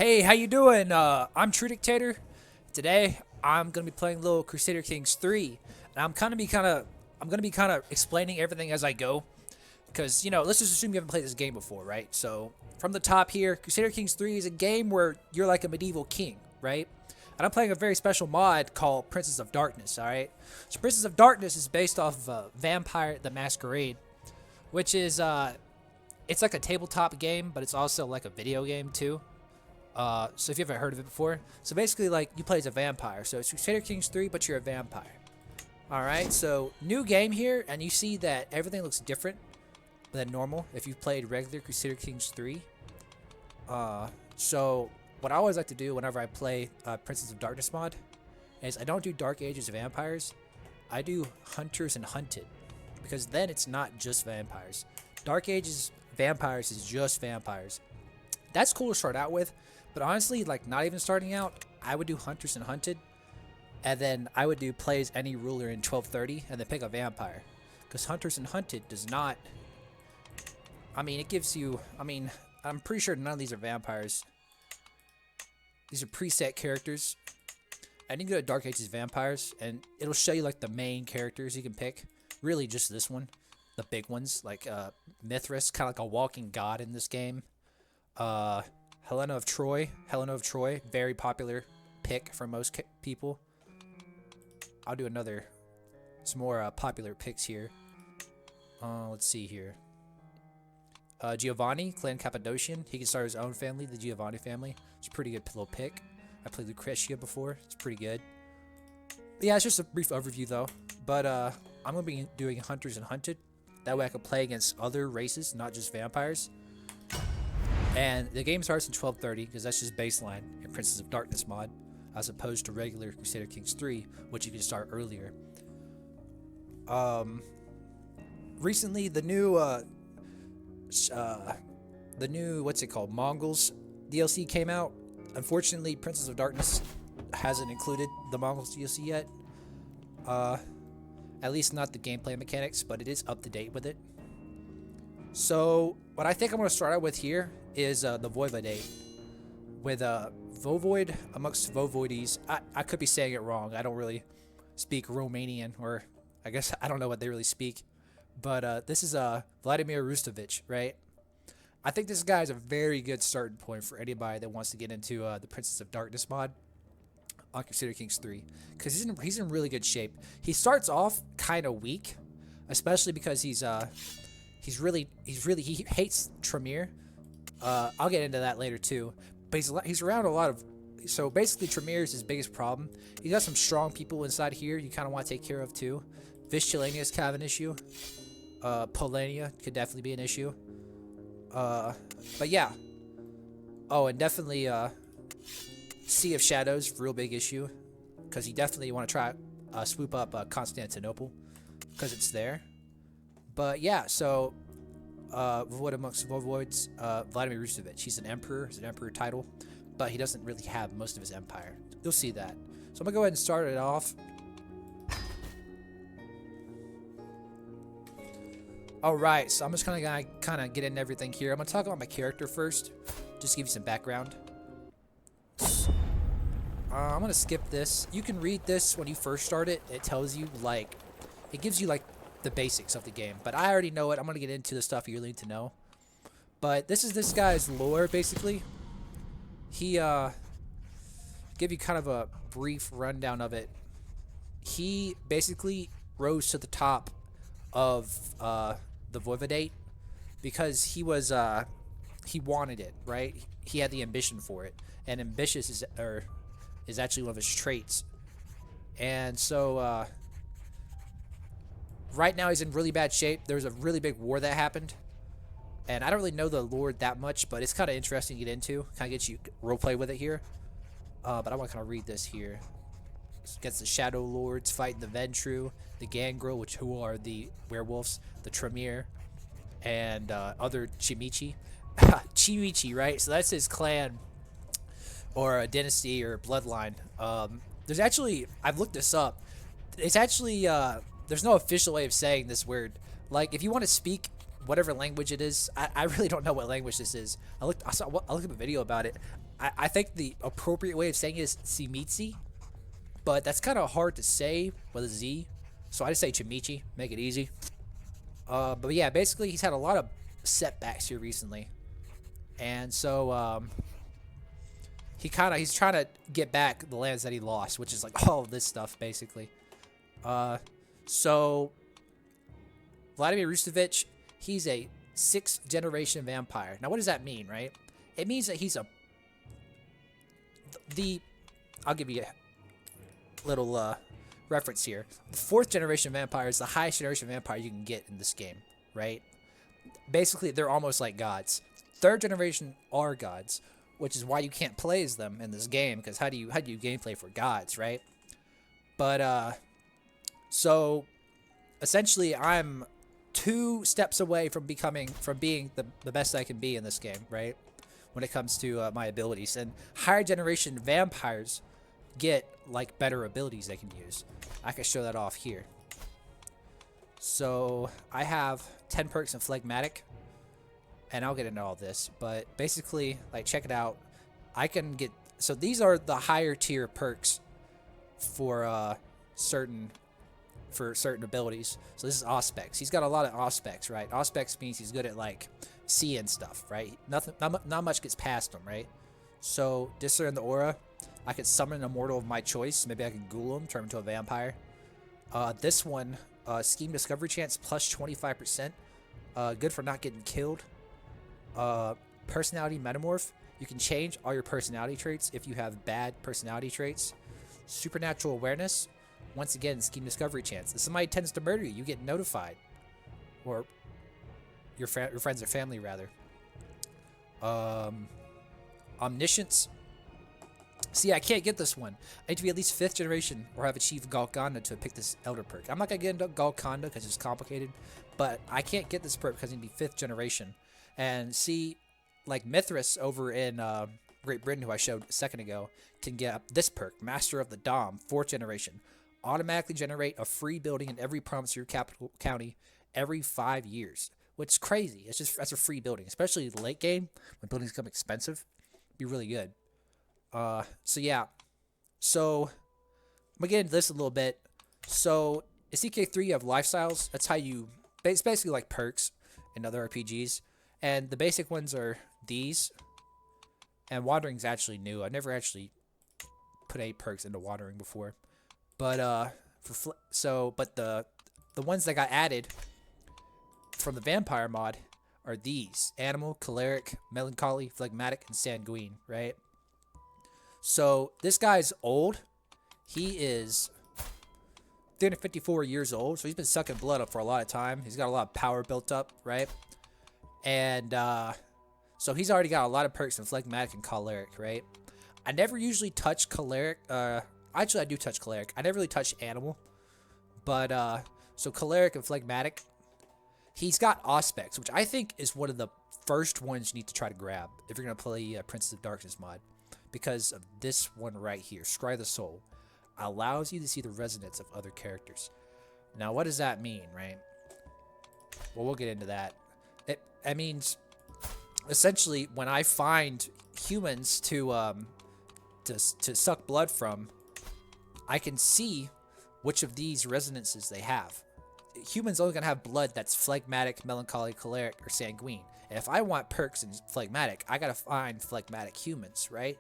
Hey, how you doing? I'm True Dictator. Today, I'm gonna be playing little Crusader Kings 3, and I'm gonna be kind of explaining everything as I go, because let's just assume you haven't played this game before, right? So, from the top here, Crusader Kings 3 is a game where you're like a medieval king, right? And I'm playing a very special mod called Princess of Darkness. All right, so Princess of Darkness is based off of Vampire the Masquerade, which is it's like a tabletop game, but it's also like a video game too. So if you haven't heard of it before, so basically like you play as a vampire. So it's Crusader Kings 3, but you're a vampire. All right, so new game here, and you see that everything looks different than normal if you've played regular Crusader Kings 3. So what I always like to do whenever I play Princess of Darkness mod is I don't do Dark Ages vampires. I do Hunters and Hunted, because then it's not just vampires. Dark Ages vampires is just vampires. That's cool to start out with, but honestly, like not even starting out, I would do Hunters and Hunted, and then I would do play as any ruler in 1230, and then pick a vampire, because Hunters and Hunted does not. I mean, it gives you. I mean, I'm pretty sure none of these are vampires. These are preset characters, and you can go to Dark Ages vampires, and it'll show you like the main characters you can pick. Really, just this one, the big ones like Mithras, kind of like a walking god in this game. Helena of Troy, very popular pick for most people. I'll do some more popular picks here. Let's see here. Giovanni, Clan Cappadocian. He can start his own family, the Giovanni family. It's a pretty good little pick. I played Lucretia before. It's pretty good. But yeah, it's just a brief overview though. But I'm gonna be doing Hunters and Hunted. That way I can play against other races, not just vampires. And the game starts in 1230, because that's just baseline in Princess of Darkness mod, as opposed to regular Crusader Kings 3, which you can start earlier. Recently, the new what's it called, Mongols DLC came out. Unfortunately, Princess of Darkness hasn't included the Mongols DLC yet. At least not the gameplay mechanics, but it is up to date with it. So what I think I'm going to start out with here is the Voivodate. With Voivod amongst Voivodes. I could be saying it wrong. I don't really speak Romanian, or I guess I don't know what they really speak. But this is Vladimir Rustavich, right? I think this guy is a very good starting point for anybody that wants to get into the Princess of Darkness mod on Crusader Kings 3, because he's in really good shape. He starts off kind of weak, especially because he hates Tremere. I'll get into that later too, but he's around a lot of. So basically, Tremere is his biggest problem. He's got some strong people inside here you kind of want to take care of too. Vistulania is kind of an issue. Polania could definitely be an issue. But yeah. Oh, and definitely Sea of Shadows, real big issue, because you definitely want to try swoop up Constantinople, because it's there. But yeah, so Voivod amongst Voivodes, Vladimir Rustavich. He's an emperor. He's an emperor title, but he doesn't really have most of his empire. You'll see that. So I'm gonna go ahead and start it off. All right, so I'm just gonna kind of get into everything here. I'm gonna talk about my character first, just to give you some background. I'm gonna skip this. You can read this when you first start it. It tells you it gives you the basics of the game, but I already know it. I'm gonna get into the stuff you really need to know. But this is this guy's lore basically. He give you kind of a brief rundown of it. He basically rose to the top of the Voivodate because he wanted it, right? He had the ambition for it, and ambitious is actually one of his traits. And so right now he's in really bad shape. There was a really big war that happened, and I don't really know the lore that much, but it's kind of interesting to get into. Kind of get you roleplay with it here. But I want to kind of read this here. Against the Shadow Lords, fighting the Ventru, the Gangrel, who are the werewolves, the Tremere, and other Chimichi. Chimichi, right? So that's his clan, or a dynasty, or bloodline. There's actually, I've looked this up. It's actually, there's no official way of saying this word. Like, if you want to speak whatever language it is. I really don't know what language this is. I looked up a video about it. I think the appropriate way of saying it is Tsimitsi, but that's kind of hard to say with a Z, so I just say Chimichi, make it easy. But yeah, basically he's had a lot of setbacks here recently, and so he's trying to get back the lands that he lost, which is like all of this stuff basically. So Vladimir Rustavich, he's a 6th generation vampire. Now what does that mean, right? It means that he's I'll give you a little reference here. The 4th generation vampire is the highest generation vampire you can get in this game, right? Basically, they're almost like gods. 3rd generation are gods, which is why you can't play as them in this game, because how do you gameplay for gods, right? But so essentially I'm 2 steps away from being the best I can be in this game, right? When it comes to my abilities. And higher generation vampires get like better abilities they can use. I can show that off here. So I have 10 perks in phlegmatic, and I'll get into all this, but basically, like, check it out. I can get, so these are the higher tier perks for certain abilities. So this is Auspex. He's got a lot of Auspex, right? Auspex means he's good at like seeing stuff, right? Not much gets past him, right? So Discern the Aura, I could summon a mortal of my choice. Maybe I can ghoul him, turn him into a vampire. This one, Scheme Discovery Chance plus 25%. Good for not getting killed. Personality Metamorph. You can change all your personality traits if you have bad personality traits. Supernatural Awareness. Once again, Scheme Discovery Chance. If somebody tends to murder you, you get notified. Or your friends or family, rather. Omniscience. See, I can't get this one. I need to be at least 5th generation or have achieved Golconda to pick this Elder perk. I'm not going to get into Golconda because it's complicated, but I can't get this perk because I need to be 5th generation. And see, like Mithras over in Great Britain, who I showed a second ago, can get this perk, Master of the Dom, 4th generation. Automatically generate a free building in every province of your capital county every 5 years, which is crazy. That's a free building, especially late game when buildings become expensive. Be really good. So yeah, so I'm gonna get into this a little bit. So in CK3 you have lifestyles. That's how it's basically like perks in other RPGs, and the basic ones are these. And Wandering's actually new. I've never actually put any perks into Wandering before, but the ones that got added from the Vampire mod are these: Animal, Choleric, Melancholy, Phlegmatic, and Sanguine, right? So this guy's old. He is 354 years old, so he's been sucking blood up for a lot of time. He's got a lot of power built up, right? And so he's already got a lot of perks in Phlegmatic and Choleric, right? I never usually touch Choleric. Actually, I do touch Choleric. I never really touch Animal. But, so Choleric and Phlegmatic. He's got Auspex, which I think is one of the first ones you need to try to grab if you're going to play Princess of Darkness mod. Because of this one right here, Scry the Soul, allows you to see the resonance of other characters. Now, what does that mean, right? Well, we'll get into that. It means, essentially, when I find humans to suck blood from, I can see which of these resonances they have. Humans only gonna have blood that's Phlegmatic, Melancholy, Choleric, or Sanguine. And if I want perks in Phlegmatic, I gotta find Phlegmatic humans, right?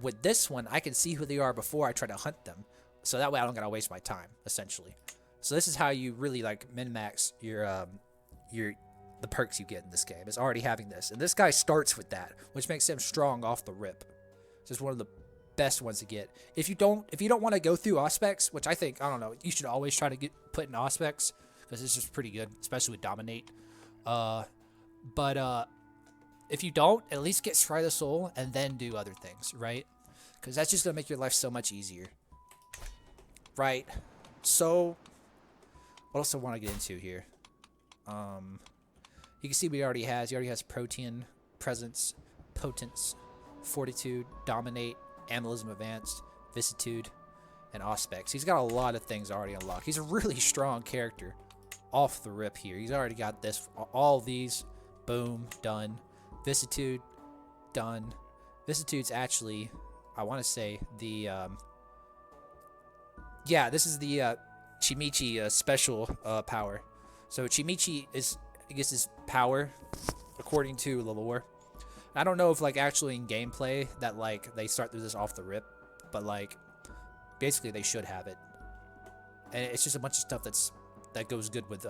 With this one, I can see who they are before I try to hunt them. So that way I don't gotta waste my time, essentially. So this is how you really like min-max the perks you get in this game, is already having this. And this guy starts with that, which makes him strong off the rip. This is one of the best ones to get. If you don't want to go through Auspex, which I don't know, you should always try to put in Auspex, because it's just pretty good, especially with Dominate. But if you don't, at least get Scry the Soul and then do other things, right? Because that's just going to make your life so much easier. Right. So, what else I want to get into here? You can see he already has Protean, Presence, Potence, Fortitude, Dominate, Animalism Advanced, Vicissitude, and Auspex. He's got a lot of things already unlocked. He's a really strong character. off the rip here. He's already got this. All these, boom, done. Vicissitude, done. Vicissitude's actually, I want to say the, yeah, this is the Chimichi special power. So Chimichi is, I guess, his power according to the lore. I don't know if like actually in gameplay that like they start through this off the rip, but like basically they should have it. And it's just a bunch of stuff that goes good with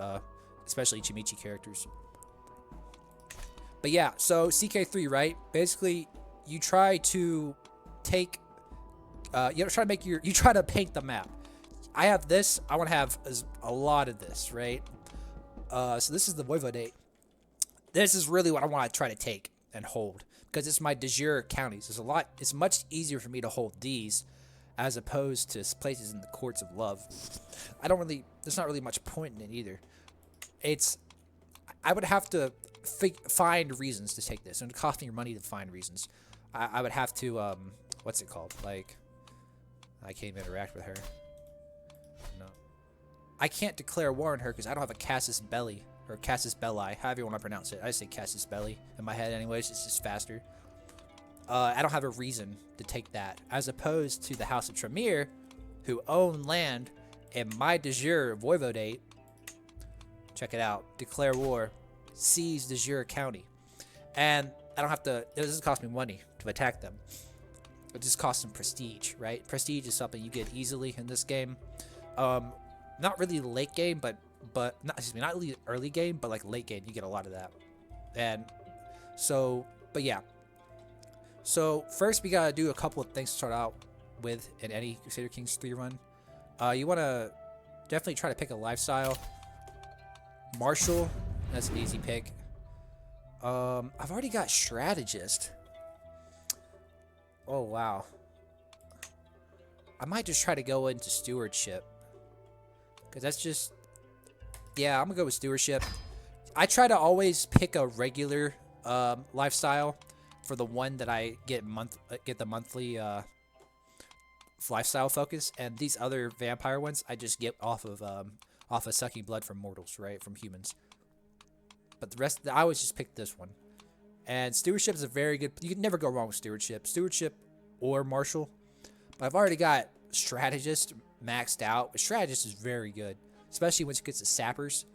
especially Chimichi characters. But yeah, so CK3, right? Basically, you try to take, you try to paint the map. I have this. I want to have a lot of this, right? So this is the Voivodate. This is really what I want to try to take and hold because it's my de jure counties. It's much easier for me to hold these as opposed to places in the courts of love. There's not really much point in it either. I would have to find reasons to take this, and it would cost me money to find reasons. I would have to, what's it called? Like, I can't even interact with her. No. I can't declare war on her because I don't have a Casus Belli, or Casus Belli, however you want to pronounce it. I say Casus Belli in my head anyways, it's just faster. I don't have a reason to take that, as opposed to the House of Tremere, who own land in my de jure Voivodate. Check it out. Declare war. Seize de jure county. And I don't have to, it doesn't cost me money to attack them. It just costs them prestige, right? Prestige is something you get easily in this game. Not really late game, but not really early game, but like late game, you get a lot of that. And so, but yeah. So first we gotta do a couple of things to start out with in any Crusader Kings 3 run. You wanna definitely try to pick a lifestyle. Martial, that's an easy pick. I've already got strategist. Oh wow. I might just try to go into stewardship. Cause that's just, yeah, I'm gonna go with stewardship. I try to always pick a regular lifestyle for the one that I get the monthly lifestyle focus, and these other vampire ones I just get off of sucking blood from mortals, right, from humans. But the rest, I always just pick this one. And stewardship is a very good. You can never go wrong with stewardship or martial. But I've already got strategist maxed out. But strategist is very good, especially once it gets to sappers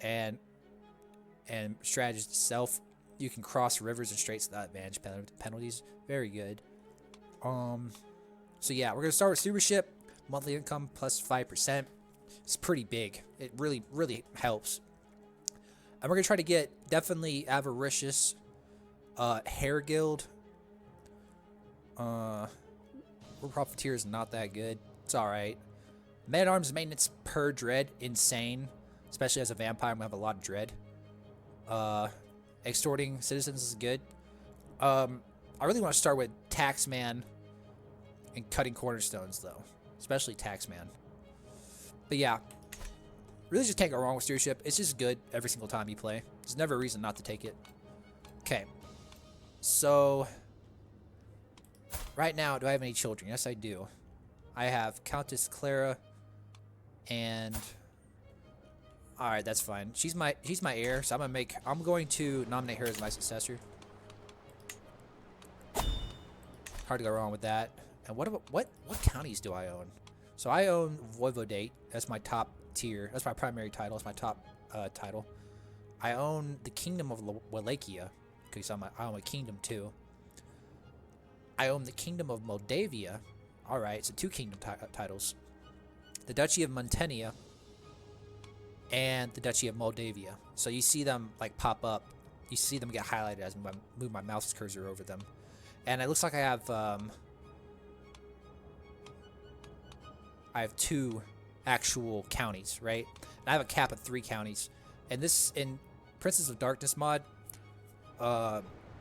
and strategist itself. You can cross rivers and straits without advantage penalties. Very good. So yeah, we're gonna start with stewardship. Monthly income plus 5%. It's pretty big. It really, really helps. And we're gonna try to get definitely avaricious, hair guild. War profiteer is not that good. It's all right. Man at arms maintenance per dread, insane. Especially as a vampire, I'm gonna have a lot of dread. Extorting citizens is good. I really want to start with Taxman and cutting cornerstones though, especially Taxman. But yeah, really just can't go wrong with stewardship. It's just good every single time you play. There's never a reason not to take it. Okay, so right now, do I have any children? Yes, I do. I have Countess Clara, and all right, that's fine. She's my heir, so I'm going to nominate her as my successor. Hard to go wrong with that. And what counties do I own? So I own Voivodate. That's my top tier. That's my primary title. That's my top title. I own the Kingdom of Wallachia, because I own a kingdom too. I own the Kingdom of Moldavia. All right, so 2 kingdom titles. The Duchy of Montenia and the Duchy of Moldavia. So you see them like pop up. You see them get highlighted as I move my mouse cursor over them. And it looks like I have 2 actual counties, right? And I have a cap of 3 counties. And this, in Princess of Darkness mod,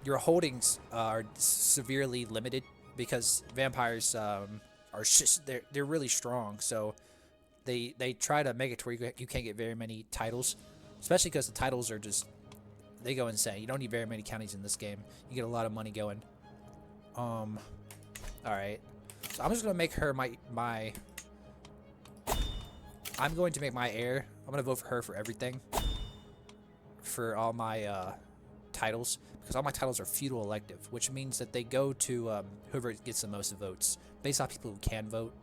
your holdings are severely limited because vampires they're really strong. So they try to make it to where you can't get very many titles, especially because the titles are just, they go insane. You don't need very many counties in this game. You get a lot of money going. All right. So I'm just gonna make her my I'm going to make my heir. I'm gonna vote for her for everything. For all my titles, because all my titles are feudal elective, which means that they go to whoever gets the most votes, based off people who can vote,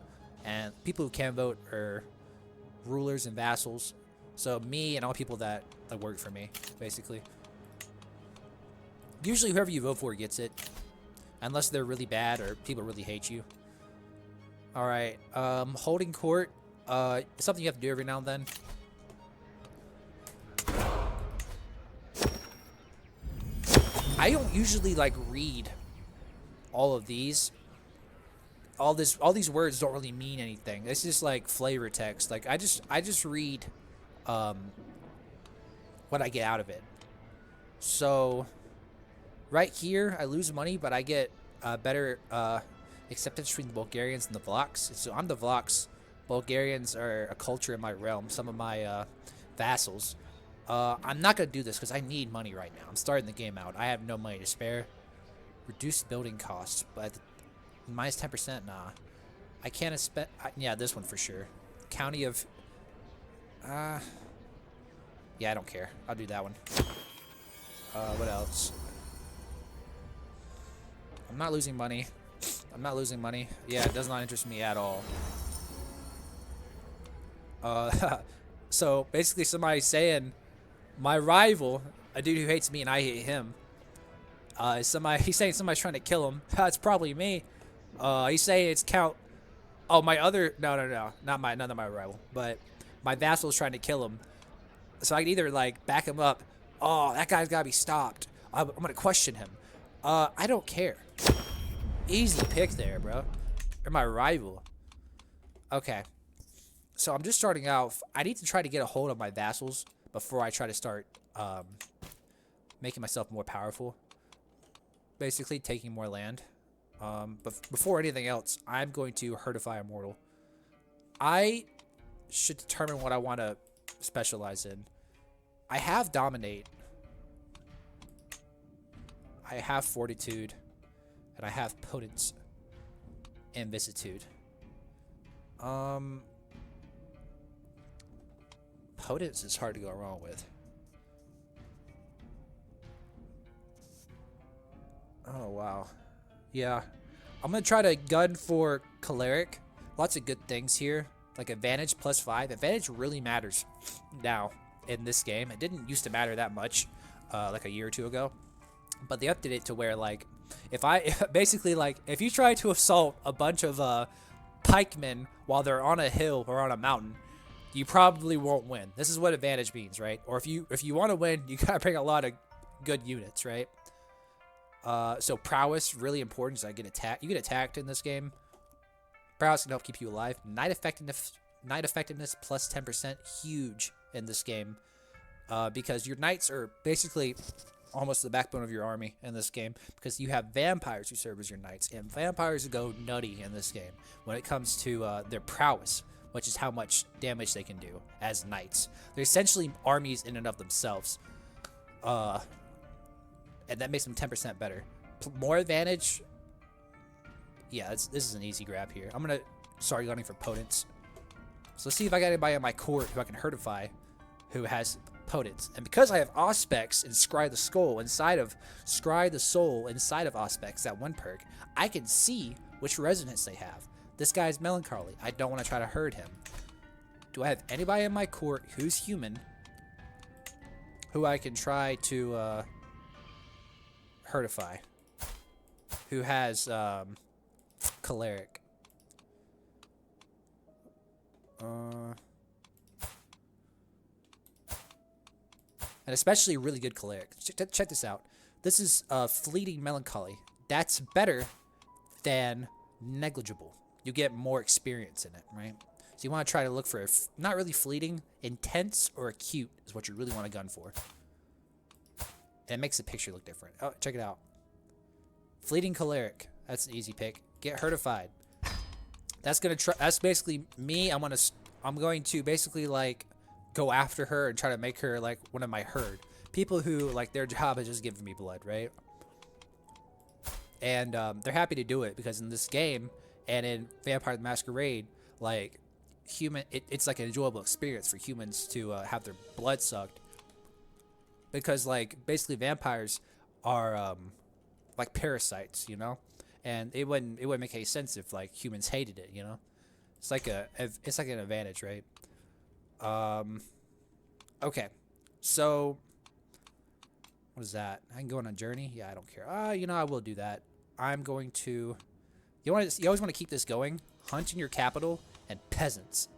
and people who can vote are rulers and vassals. So me and all people that work for me, basically. Usually whoever you vote for gets it, unless they're really bad or people really hate you. All right, holding court. It's something you have to do every now and then. I don't usually like read all of these. All these words don't really mean anything. It's just like flavor text. Like I just read what I get out of it. So right here I lose money, but I get better acceptance between the Bulgarians and the Vlachs. So I'm the Vlachs. Bulgarians are a culture in my realm. Some of my vassals. I'm not going to do this because I need money right now. I'm starting the game out. I have no money to spare. Reduced building costs, but minus 10%, nah. I can't expect... yeah, this one for sure. County of... yeah, I don't care. I'll do that one. What else? I'm not losing money. I'm not losing money. Yeah, it does not interest me at all. So, basically somebody saying... My rival, a dude who hates me and I hate him, he's saying somebody's trying to kill him. It's probably me. He's saying it's Count. Oh, my other, no, not my rival, but my vassal is trying to kill him. So I can either like back him up. Oh, that guy's gotta be stopped. I'm gonna question him. I don't care. Easy pick there, bro. You're my rival. Okay. So I'm just starting out. I need to try to get a hold of my vassals before I try to start making myself more powerful. Basically, taking more land. But before anything else, I'm going to Hertify Immortal. I should determine what I want to specialize in. I have Dominate. I have Fortitude. And I have Potence. And Vicissitude. Potence is hard to go wrong with. Oh, wow. Yeah. I'm going to try to gun for Choleric. Lots of good things here. Like Advantage +5. Advantage really matters now in this game. It didn't used to matter that much like a year or two ago. But they updated it to where, like, if you try to assault a bunch of pikemen while they're on a hill or on a mountain, you probably won't win. This is what advantage means, right? Or if you want to win, you gotta bring a lot of good units, right? So prowess, really important, because I get attacked. You get attacked in this game. Prowess can help keep you alive. Knight effectiveness plus 10%, huge in this game. Because your knights are basically almost the backbone of your army in this game, because you have vampires who serve as your knights, and vampires go nutty in this game when it comes to their prowess, which is how much damage they can do as knights. They're essentially armies in and of themselves. And that makes them 10% better. More advantage. Yeah, this is an easy grab here. I'm going to start gunning for Potence. So let's see if I got anybody on my court who I can Hertify who has Potence. And because I have Auspex and Scry the Soul inside of Auspex, that one perk, I can see which resonance they have. This guy's melancholy. I don't want to try to hurt him. Do I have anybody in my court who's human who I can try to Hertify? Who has Choleric? And especially really good Choleric. Check this out. This is Fleeting Melancholy. That's better than Negligible. You get more experience in it, right? So you want to try to look for not really fleeting, intense or acute is what you really want to gun for. And it makes the picture look different. Oh, check it out. Fleeting Choleric. That's an easy pick. Get Hertified. That's basically me. I'm going to basically like go after her and try to make her like one of my herd. People who like their job is just giving me blood, right? And they're happy to do it because in this game and in Vampire the Masquerade, like it's like an enjoyable experience for humans to have their blood sucked, because like basically vampires are like parasites, you know, and it wouldn't make any sense if like humans hated it, you know. It's like an advantage, right? Um, okay, so what is that? I can go on a journey. Yeah, I don't care. You know, I will do that. I'm going to. You always want to keep this going. Hunt in your capital and peasants.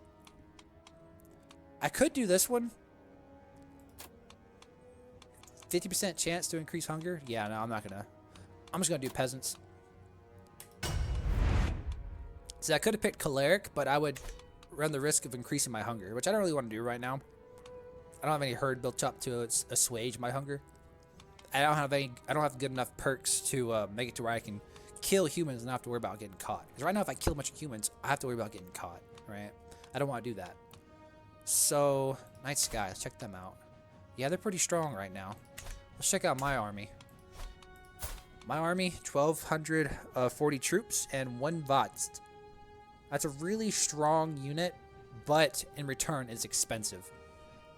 I could do this one. 50% chance to increase hunger. Yeah, no, I'm not gonna. I'm just gonna do peasants. See, I could have picked choleric, but I would run the risk of increasing my hunger, which I don't really want to do right now. I don't have any herd built up to assuage my hunger. I don't have good enough perks to make it to where I can kill humans and not have to worry about getting caught. Because right now, if I kill a bunch of humans, I have to worry about getting caught, right? I don't want to do that. So, Night Sky, let's check them out. Yeah, they're pretty strong right now. Let's check out my army. My army, 1,240 troops and 1 Vatst. That's a really strong unit, but in return, it's expensive.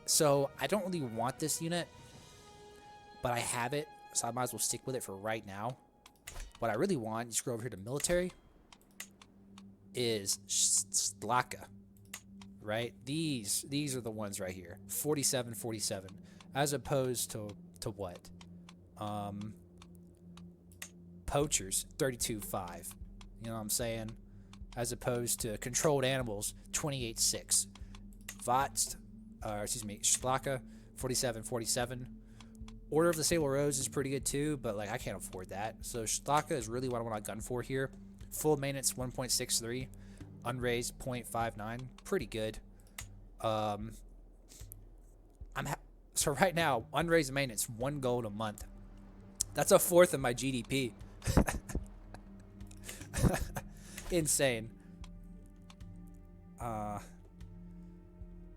So, I don't really want this unit, but I have it, so I might as well stick with it for right now. What I really want, you scroll over here to military, is Stlaka, right? These are the ones right here, 47, 47, as opposed to what? Poachers, 32, 5. You know what I'm saying? As opposed to controlled animals, 28, 6. Vatst, Stlaka, 47, 47. Order of the Sable Rose is pretty good too, but like I can't afford that. So Stlaka is really what I want to gun for here. Full maintenance 1.63, unraised 0.59, pretty good. So right now, unraised maintenance 1 gold a month. That's a fourth of my GDP. Insane. All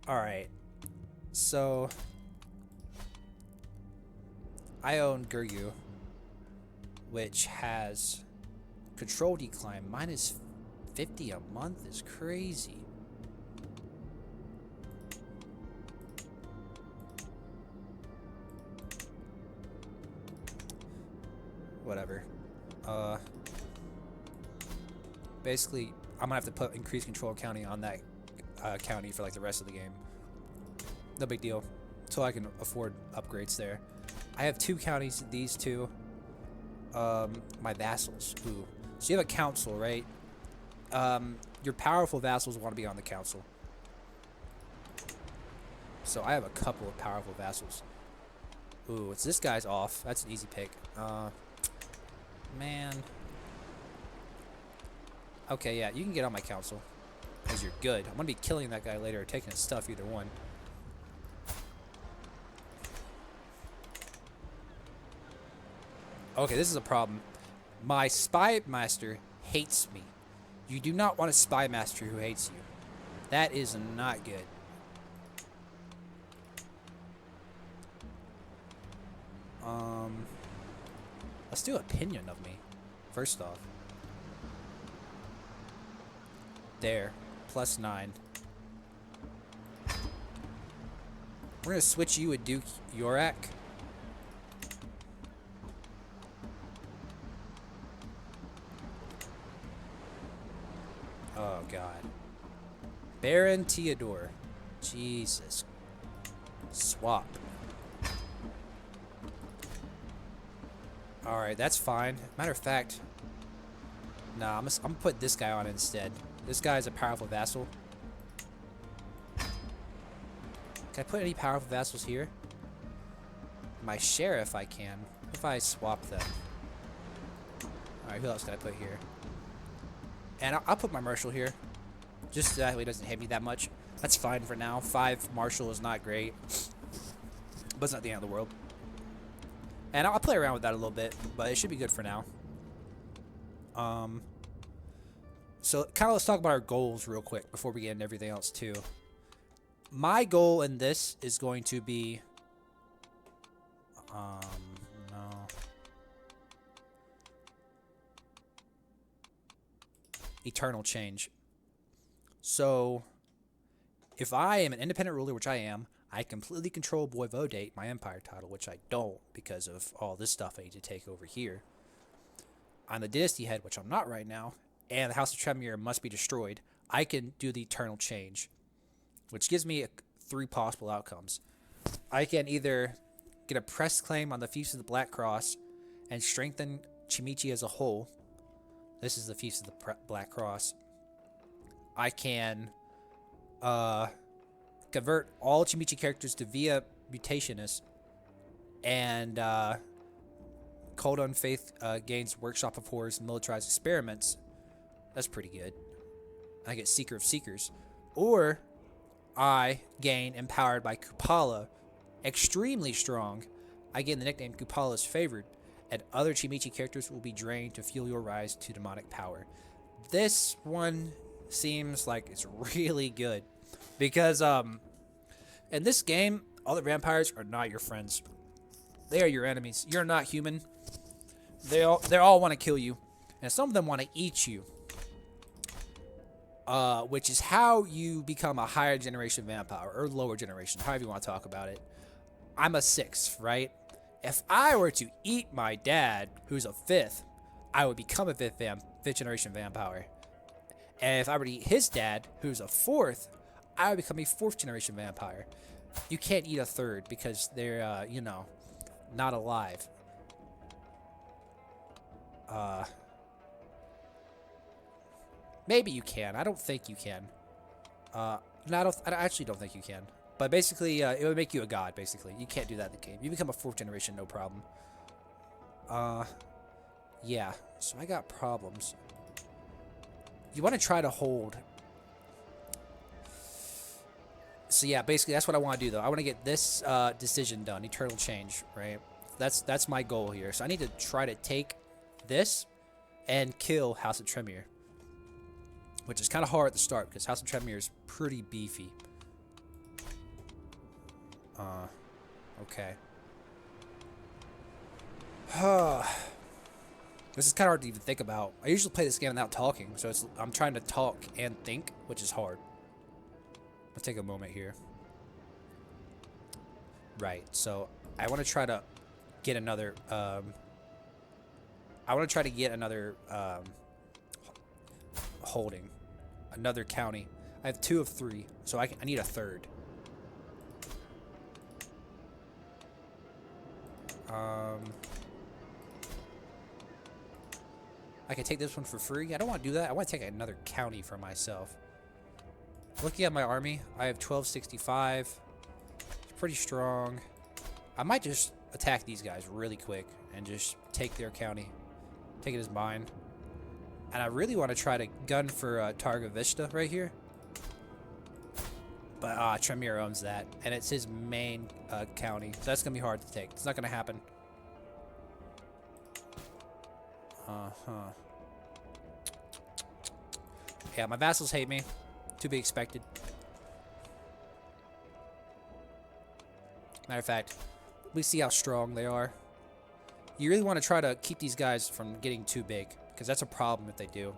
right. So I own Gurgu, which has control decline minus 50 a month is crazy. Whatever. Basically, I'm gonna have to put increased control county on that county for like the rest of the game. No big deal. Until I can afford upgrades there. I have 2 counties, these 2. My vassals. Ooh. So you have a council, right? Your powerful vassals want to be on the council. So I have a couple of powerful vassals. Ooh, it's this guy's off. That's an easy pick. Man. Okay, yeah, you can get on my council. Because you're good. I'm going to be killing that guy later or taking his stuff, either one. Okay, this is a problem. My spy master hates me. You do not want a spy master who hates you. That is not good. Let's do opinion of me. First off. There. +9. We're going to switch you with Duke Yorak. Oh, God. Baron Theodore. Jesus. Swap. Alright, that's fine. Matter of fact, nah, I'm gonna put this guy on instead. This guy's a powerful vassal. Can I put any powerful vassals here? My sheriff, I can. If I swap them. Alright, who else can I put here? And I'll put my marshal here. Just so that way he doesn't hit me that much. That's fine for now. 5 marshal is not great. But it's not the end of the world. And I'll play around with that a little bit, but it should be good for now. So kind of let's talk about our goals real quick before we get into everything else too. My goal in this is going to be, no. Eternal change. So If I am an independent ruler, which I am, I completely control Voivodate, my empire title, which I don't because of all this stuff I need to take over here. I'm the dynasty head, which I'm not right now, and the House of Tremere must be destroyed. I can do the eternal change, which gives me 3 possible outcomes. I can either get a press claim on the Fiefs of the Black Cross and strengthen Chimichi as a whole. This is the Fiefs of the Black Cross. I can convert all Chimichi characters to Via Mutationist, and Cold Unfaith gains Workshop of Horrors and Militarized Experiments. That's pretty good. I get Seeker of Seekers. Or I gain Empowered by Kupala, extremely strong. I gain the nickname Kupala's Favored, and other Chimichi characters will be drained to fuel your rise to demonic power. This one seems like it's really good because in this game, all the vampires are not your friends. They are your enemies. You're not human. They all want to kill you, and some of them want to eat you. Which is how you become a higher generation vampire, or lower generation, however you want to talk about it. I'm a 6th, right? If I were to eat my dad, who's a 5th, I would become a 5th generation vampire. And if I were to eat his dad, who's a 4th, I would become a 4th generation vampire. You can't eat a 3rd because they're, not alive. Maybe you can. I don't think you can. No, I actually don't think you can. But basically, it would make you a god, basically. You can't do that in the game. You become a 4th generation, no problem. Yeah. So I got problems. You want to try to hold. So yeah, basically, that's what I want to do, though. I want to get this decision done, Eternal Change, right? That's my goal here. So I need to try to take this and kill House of Tremere. Which is kind of hard at the start, because House of Tremere is pretty beefy. Okay. This is kind of hard to even think about. I usually play this game without talking, so I'm trying to talk and think, which is hard. I'll take a moment here. Right, so I want to try to get another, holding. Another county. I have 2 of 3, so I need a 3rd. I can take this one for free. I don't want to do that. I want to take another county for myself. Looking at my army, I have 1265. It's pretty strong. I might just attack these guys really quick and just take their county. Take it as mine. And I really want to try to gun for Targa Vista right here. But Tremere owns that. And it's his main county. So that's going to be hard to take. It's not going to happen. Yeah, my vassals hate me. To be expected. Matter of fact, we see how strong they are. You really want to try to keep these guys from getting too big, because that's a problem if they do.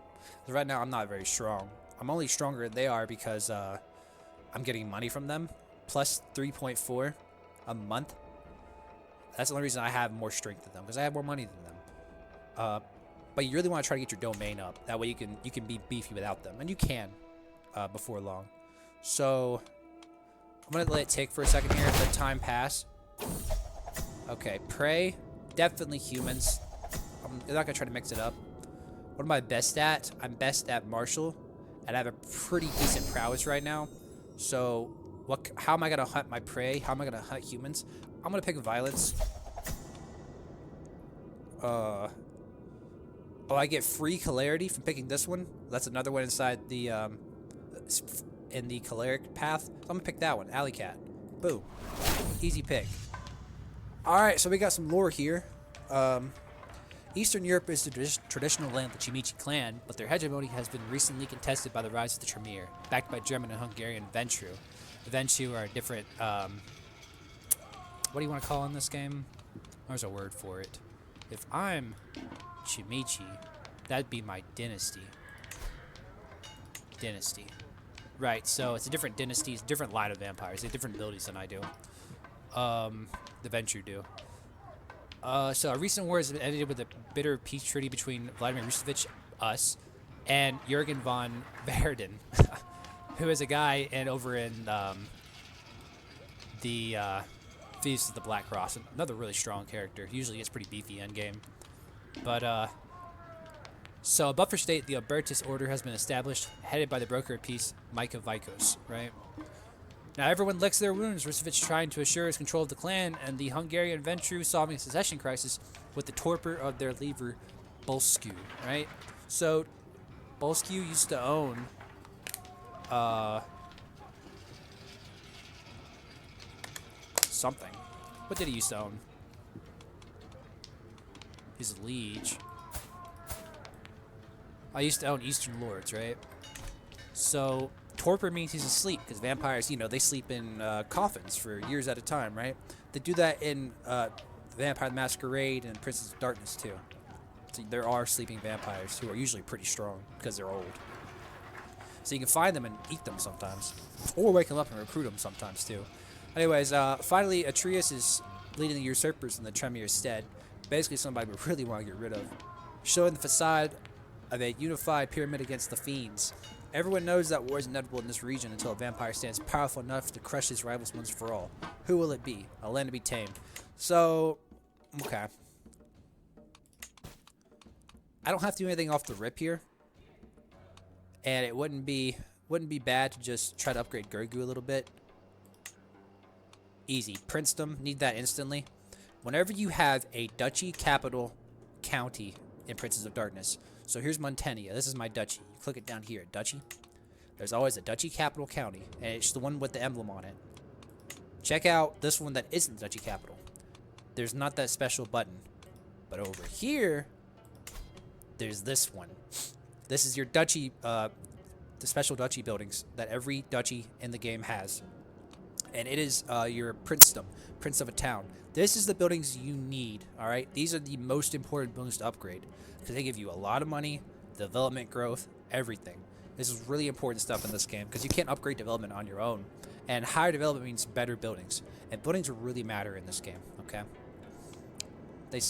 Right now, I'm not very strong. I'm only stronger than they are because I'm getting money from them, plus 3.4 a month. That's the only reason I have more strength than them, because I have more money than them. But you really want to try to get your domain up. That way you can be beefy without them, and you can before long. So I'm gonna let it tick for a second here. Let time pass. Okay, prey. Definitely humans. I'm not gonna try to mix it up. What am I best at? I'm best at martial, and I have a pretty decent prowess right now. So, how am I gonna hunt my prey? How am I gonna hunt humans? I'm gonna pick violence. Oh, I get free celerity from picking this one. That's another one inside the in the choleric path. So I'm gonna pick that one, Alley Cat. Boom, easy pick. All right, so we got some lore here. Eastern Europe is the traditional land of the Chimichi clan, but their hegemony has been recently contested by the rise of the Tremere, backed by German and Hungarian Ventrue. The Ventrue are different, what do you want to call in this game? There's a word for it. If I'm Chimichi, that'd be my dynasty. Dynasty. Right, so it's a different dynasty, it's a different line of vampires. They have different abilities than I do. The Ventrue do. So a recent war has ended with a bitter peace treaty between Vladimir Rustavich, us, and Jurgen von Verden, who is a guy over in the Thieves of the Black Cross, another really strong character. Usually gets pretty beefy endgame. But, so above for state, the Albertus Order has been established, headed by the broker of peace, Micah Vikos, right? Now everyone licks their wounds, Rustavich trying to assure his control of the clan, and the Hungarian Ventrue solving a succession crisis with the torpor of their leader, Bolscu, right? So, Bolscu used to own, something. What did he used to own? His liege. I used to own Eastern Lords, right? So, torpor means he's asleep, because vampires, you know, they sleep in coffins for years at a time, right? They do that in Vampire the Masquerade and Princess of Darkness, too. So there are sleeping vampires who are usually pretty strong, because they're old. So you can find them and eat them sometimes. Or wake them up and recruit them sometimes, too. Anyways, finally, Atreus is leading the usurpers in the Tremir's stead. Basically somebody we really want to get rid of. Showing the facade of a unified pyramid against the fiends. Everyone knows that war is inevitable in this region until a vampire stands powerful enough to crush his rivals once for all. Who will it be? A land to be tamed. So, okay. I don't have to do anything off the rip here. And it wouldn't be bad to just try to upgrade Gurgu a little bit. Easy. Princedom, need that instantly. Whenever you have a duchy, capital, county in Princes of Darkness. So here's Montenia. This is my duchy. You click it down here, duchy. There's always a duchy, capital, county. And it's the one with the emblem on it. Check out this one that isn't duchy, capital. There's not that special button. But over here, there's this one. This is your duchy, the special duchy buildings that every duchy in the game has. And it is your princedom, prince of a town. This is the buildings you need, all right? These are the most important buildings to upgrade because they give you a lot of money, development growth, everything. This is really important stuff in this game because you can't upgrade development on your own. And higher development means better buildings. And buildings really matter in this game, okay? They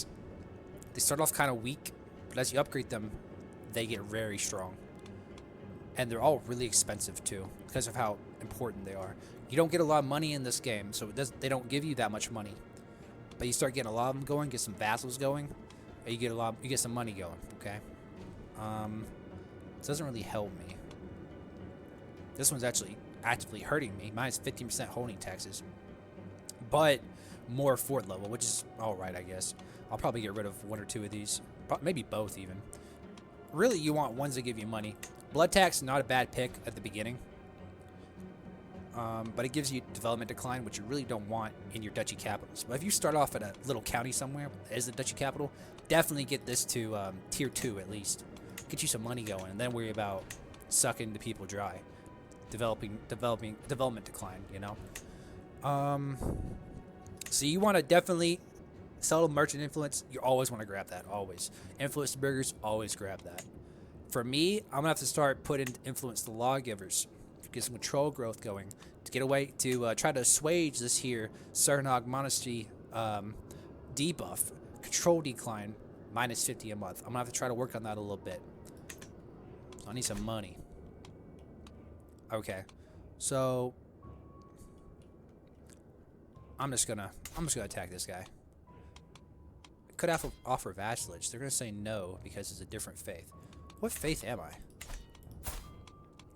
start off kind of weak, but as you upgrade them, they get very strong. And they're all really expensive too because of how important they are. You don't get a lot of money in this game, so they don't give you that much money. But you start getting a lot of them going, get some vassals going, and you get some money going, okay? This doesn't really help me. This one's actually actively hurting me. Mine's 15% holding taxes. But more fort level, which is alright, I guess. I'll probably get rid of one or two of these. Maybe both, even. Really, you want ones that give you money. Blood tax is not a bad pick at the beginning. But it gives you development decline, which you really don't want in your duchy capitals. But if you start off at a little county somewhere as the duchy capital, definitely get this to tier 2 at least. Get you some money going, and then worry about sucking the people dry. Development decline, you know? So you want to definitely settle merchant influence. You always want to grab that, always. Influence burgers, always grab that. For me, I'm going to have to start putting influence the lawgivers. Get some control growth going to get away to try to assuage this here Cernog Monastery debuff. Control decline minus 50 a month. I'm gonna have to try to work on that a little bit. So I need some money. Okay, so I'm just gonna attack this guy. Could have to offer vassalage. They're gonna say no because it's a different faith. What faith am I?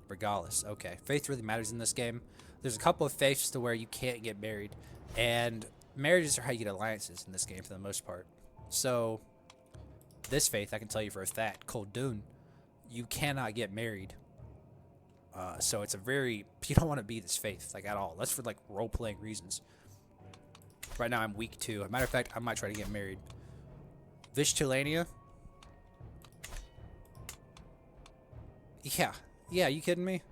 Regalis. Okay, faith really matters in this game. There's a couple of faiths to where you can't get married, and marriages are how you get alliances in this game for the most part. So, this faith, I can tell you for a fact, Koldun, you cannot get married. So it's a very, you don't want to be this faith, like, at all. That's for, like, role-playing reasons. Right now, I'm weak, too. As a matter of fact, I might try to get married. Vishtilania? Yeah, you kidding me?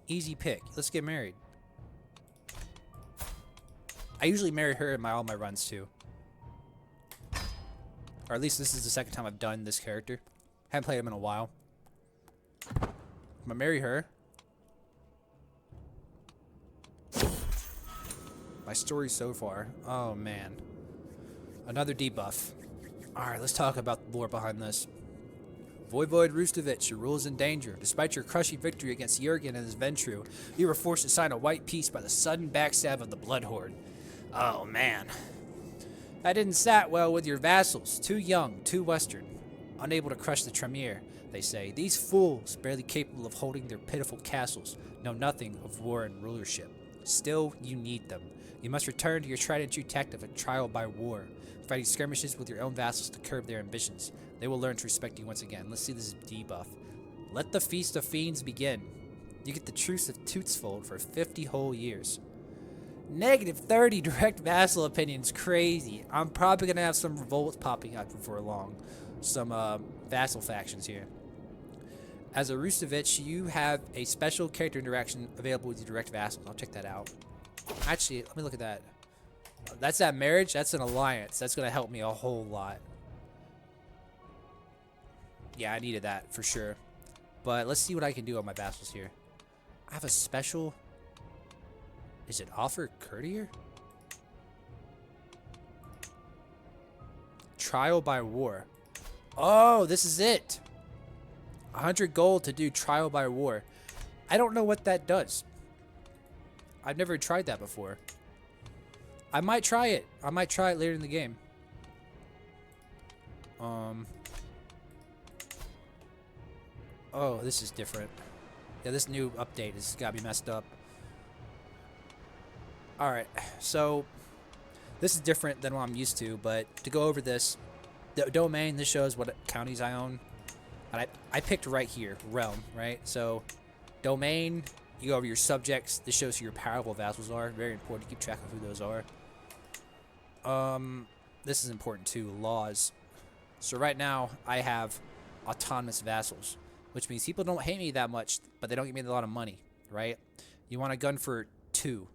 Easy pick. Let's get married. I usually marry her in all my runs too. Or at least this is the second time I've done this character. Haven't played him in a while. I'm gonna marry her. My story so far. Oh, man. Another debuff. Alright, let's talk about the lore behind this. Voivode Rustavich, your rule is in danger. Despite your crushing victory against Jurgen and his Ventru, you were forced to sign a white peace by the sudden backstab of the Blood Horde. Oh, man. That didn't sat well with your vassals. Too young, too western. Unable to crush the Tremere, they say. These fools, barely capable of holding their pitiful castles, know nothing of war and rulership. Still, you need them. You must return to your tried and true tactic of trial by war, fighting skirmishes with your own vassals to curb their ambitions. They will learn to respect you once again. Let's see this debuff. Let the Feast of Fiends begin. You get the Truce of Tootsfold for 50 whole years. -30 direct vassal opinions. Crazy. I'm probably going to have some revolts popping up before long. Some vassal factions here. As a Rustavich, you have a special character interaction available with your direct vassals. I'll check that out. Actually, let me look at that. That's that marriage. That's an alliance. That's going to help me a whole lot. Yeah, I needed that for sure. But let's see what I can do on my vassals here. I have a special... Is it offer courtier? Trial by war. Oh, this is it. 100 gold to do trial by war. I don't know what that does. I've never tried that before. I might try it. I might try it later in the game. Oh, this is different. Yeah, this new update has got me messed up. Alright, so this is different than what I'm used to, but to go over this, the domain, this shows what counties I own. And I picked right here, realm, right? So, domain, you go over your subjects. This shows who your powerful vassals are. Very important to keep track of who those are. This is important too, laws. So right now, I have autonomous vassals, which means people don't hate me that much, but they don't give me a lot of money, right? You want a gun for 2.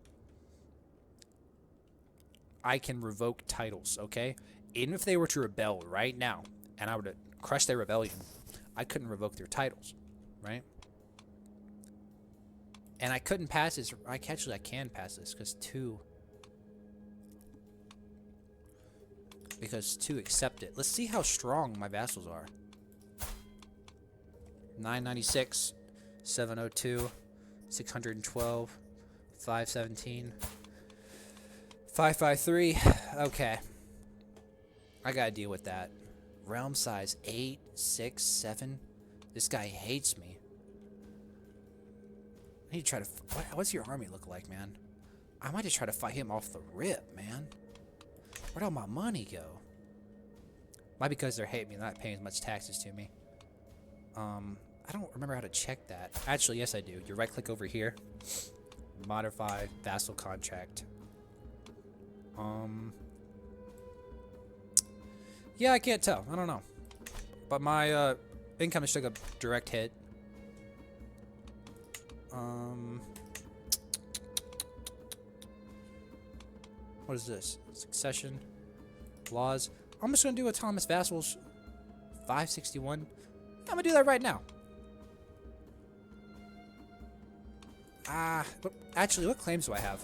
I can revoke titles, okay? Even if they were to rebel right now, and I were to crush their rebellion, I couldn't revoke their titles, right? And I couldn't pass this. I can pass this because 2 accept it. Let's see how strong my vassals are. 996, 702, 612, 517, 553. Okay. I gotta deal with that. Realm size 8, 6, 7. This guy hates me. I need to try to... What's your army look like, man? I might just try to fight him off the rip, man. Where'd all my money go? Might be because they're hating me and not paying as much taxes to me. I don't remember how to check that. Actually, yes I do. You right click over here. Modify vassal contract. Yeah, I can't tell. I don't know. But my income just took a direct hit. What is this? Succession. Laws. I'm just going to do autonomous vassals. 561. I'm going to do that right now. Actually, what claims do I have?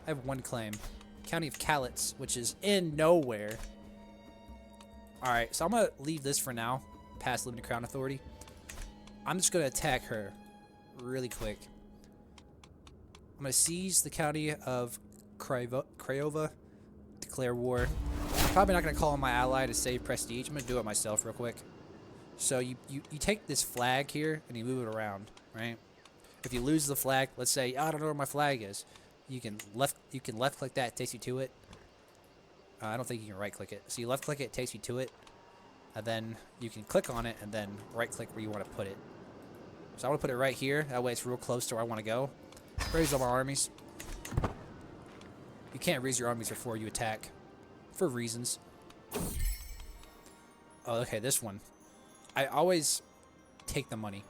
I have 1 claim. County of Calitz, which is in nowhere. Alright, so I'm going to leave this for now. Past Limited Crown Authority. I'm just going to attack her really quick. I'm going to seize the county of Craiova. Declare war. I'm probably not going to call on my ally to save prestige. I'm going to do it myself real quick. So you take this flag here and you move it around, right? If you lose the flag, let's say, I don't know where my flag is. You can left click that, it takes you to it. I don't think you can right click it. So you left click it, it takes you to it. And then you can click on it and then right click where you want to put it. So I want to put it right here. That way it's real close to where I want to go. Raise all my armies. You can't raise your armies before you attack. For reasons. Oh, okay, this one. I always take the money.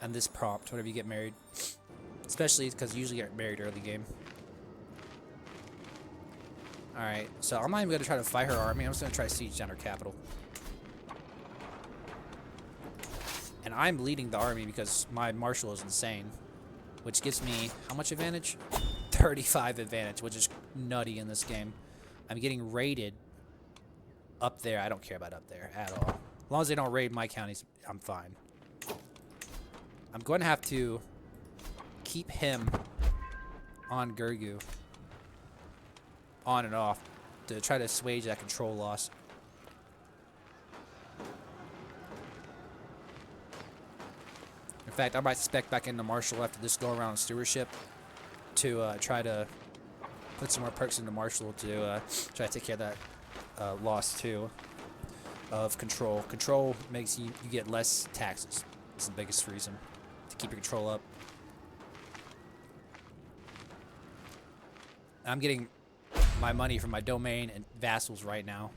And this prompt whenever you get married. Especially because you usually get married early game. Alright, so I'm not even going to try to fight her army. I'm just going to try to siege down her capital. And I'm leading the army because my marshal is insane. Which gives me how much advantage? 35 advantage, which is nutty in this game. I'm getting raided up there. I don't care about up there at all. As long as they don't raid my counties, I'm fine. I'm going to have to keep him on Gurgu. On and off. To try to assuage that control loss. In fact, I might spec back into Marshall after this go around stewardship to try to put some more perks into Marshall to try to take care of that loss too of control. Control makes you get less taxes. That's the biggest reason to keep your control up. I'm getting my money from my domain and vassals right now,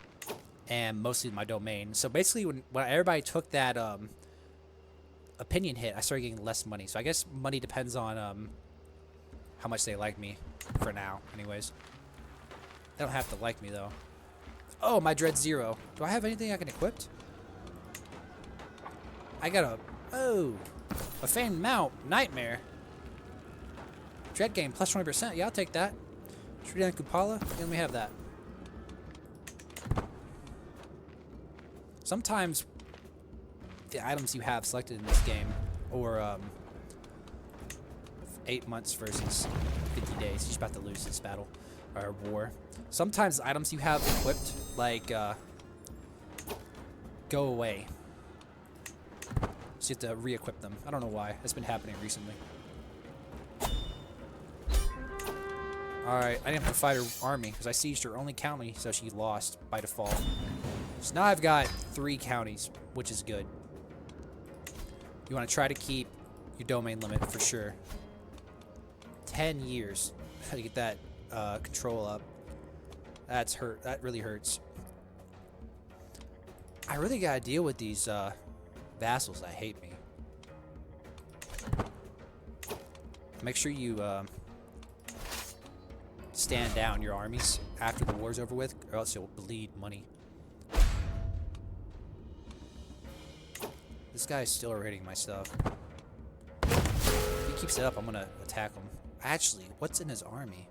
and mostly my domain. So basically, when everybody took that opinion hit, I started getting less money. So I guess money depends on how much they like me for now. Anyways, they don't have to like me though. Oh, my dread 0. Do I have anything I can equip? I got a famed mount nightmare. Dread game plus 20%. Yeah, I'll take that. Sri Kupala. Let me have that. Sometimes the items you have selected in this game, or 8 months versus 50 days. He's about to lose this battle or war. Sometimes the items you have equipped, like, go away. So you have to re-equip them. I don't know why. That's been happening recently. Alright, I didn't have to fight her army because I sieged her only county, so she lost by default. So now I've got 3 counties, which is good. You want to try to keep your domain limit for sure. 10 years to get that control up. That's hurt. That really hurts. I really gotta deal with these vassals that hate me. Make sure you stand down your armies after the war's over with, or else you'll bleed money. This guy's still raiding my stuff. If he keeps it up, I'm gonna attack him. Actually, what's in his army?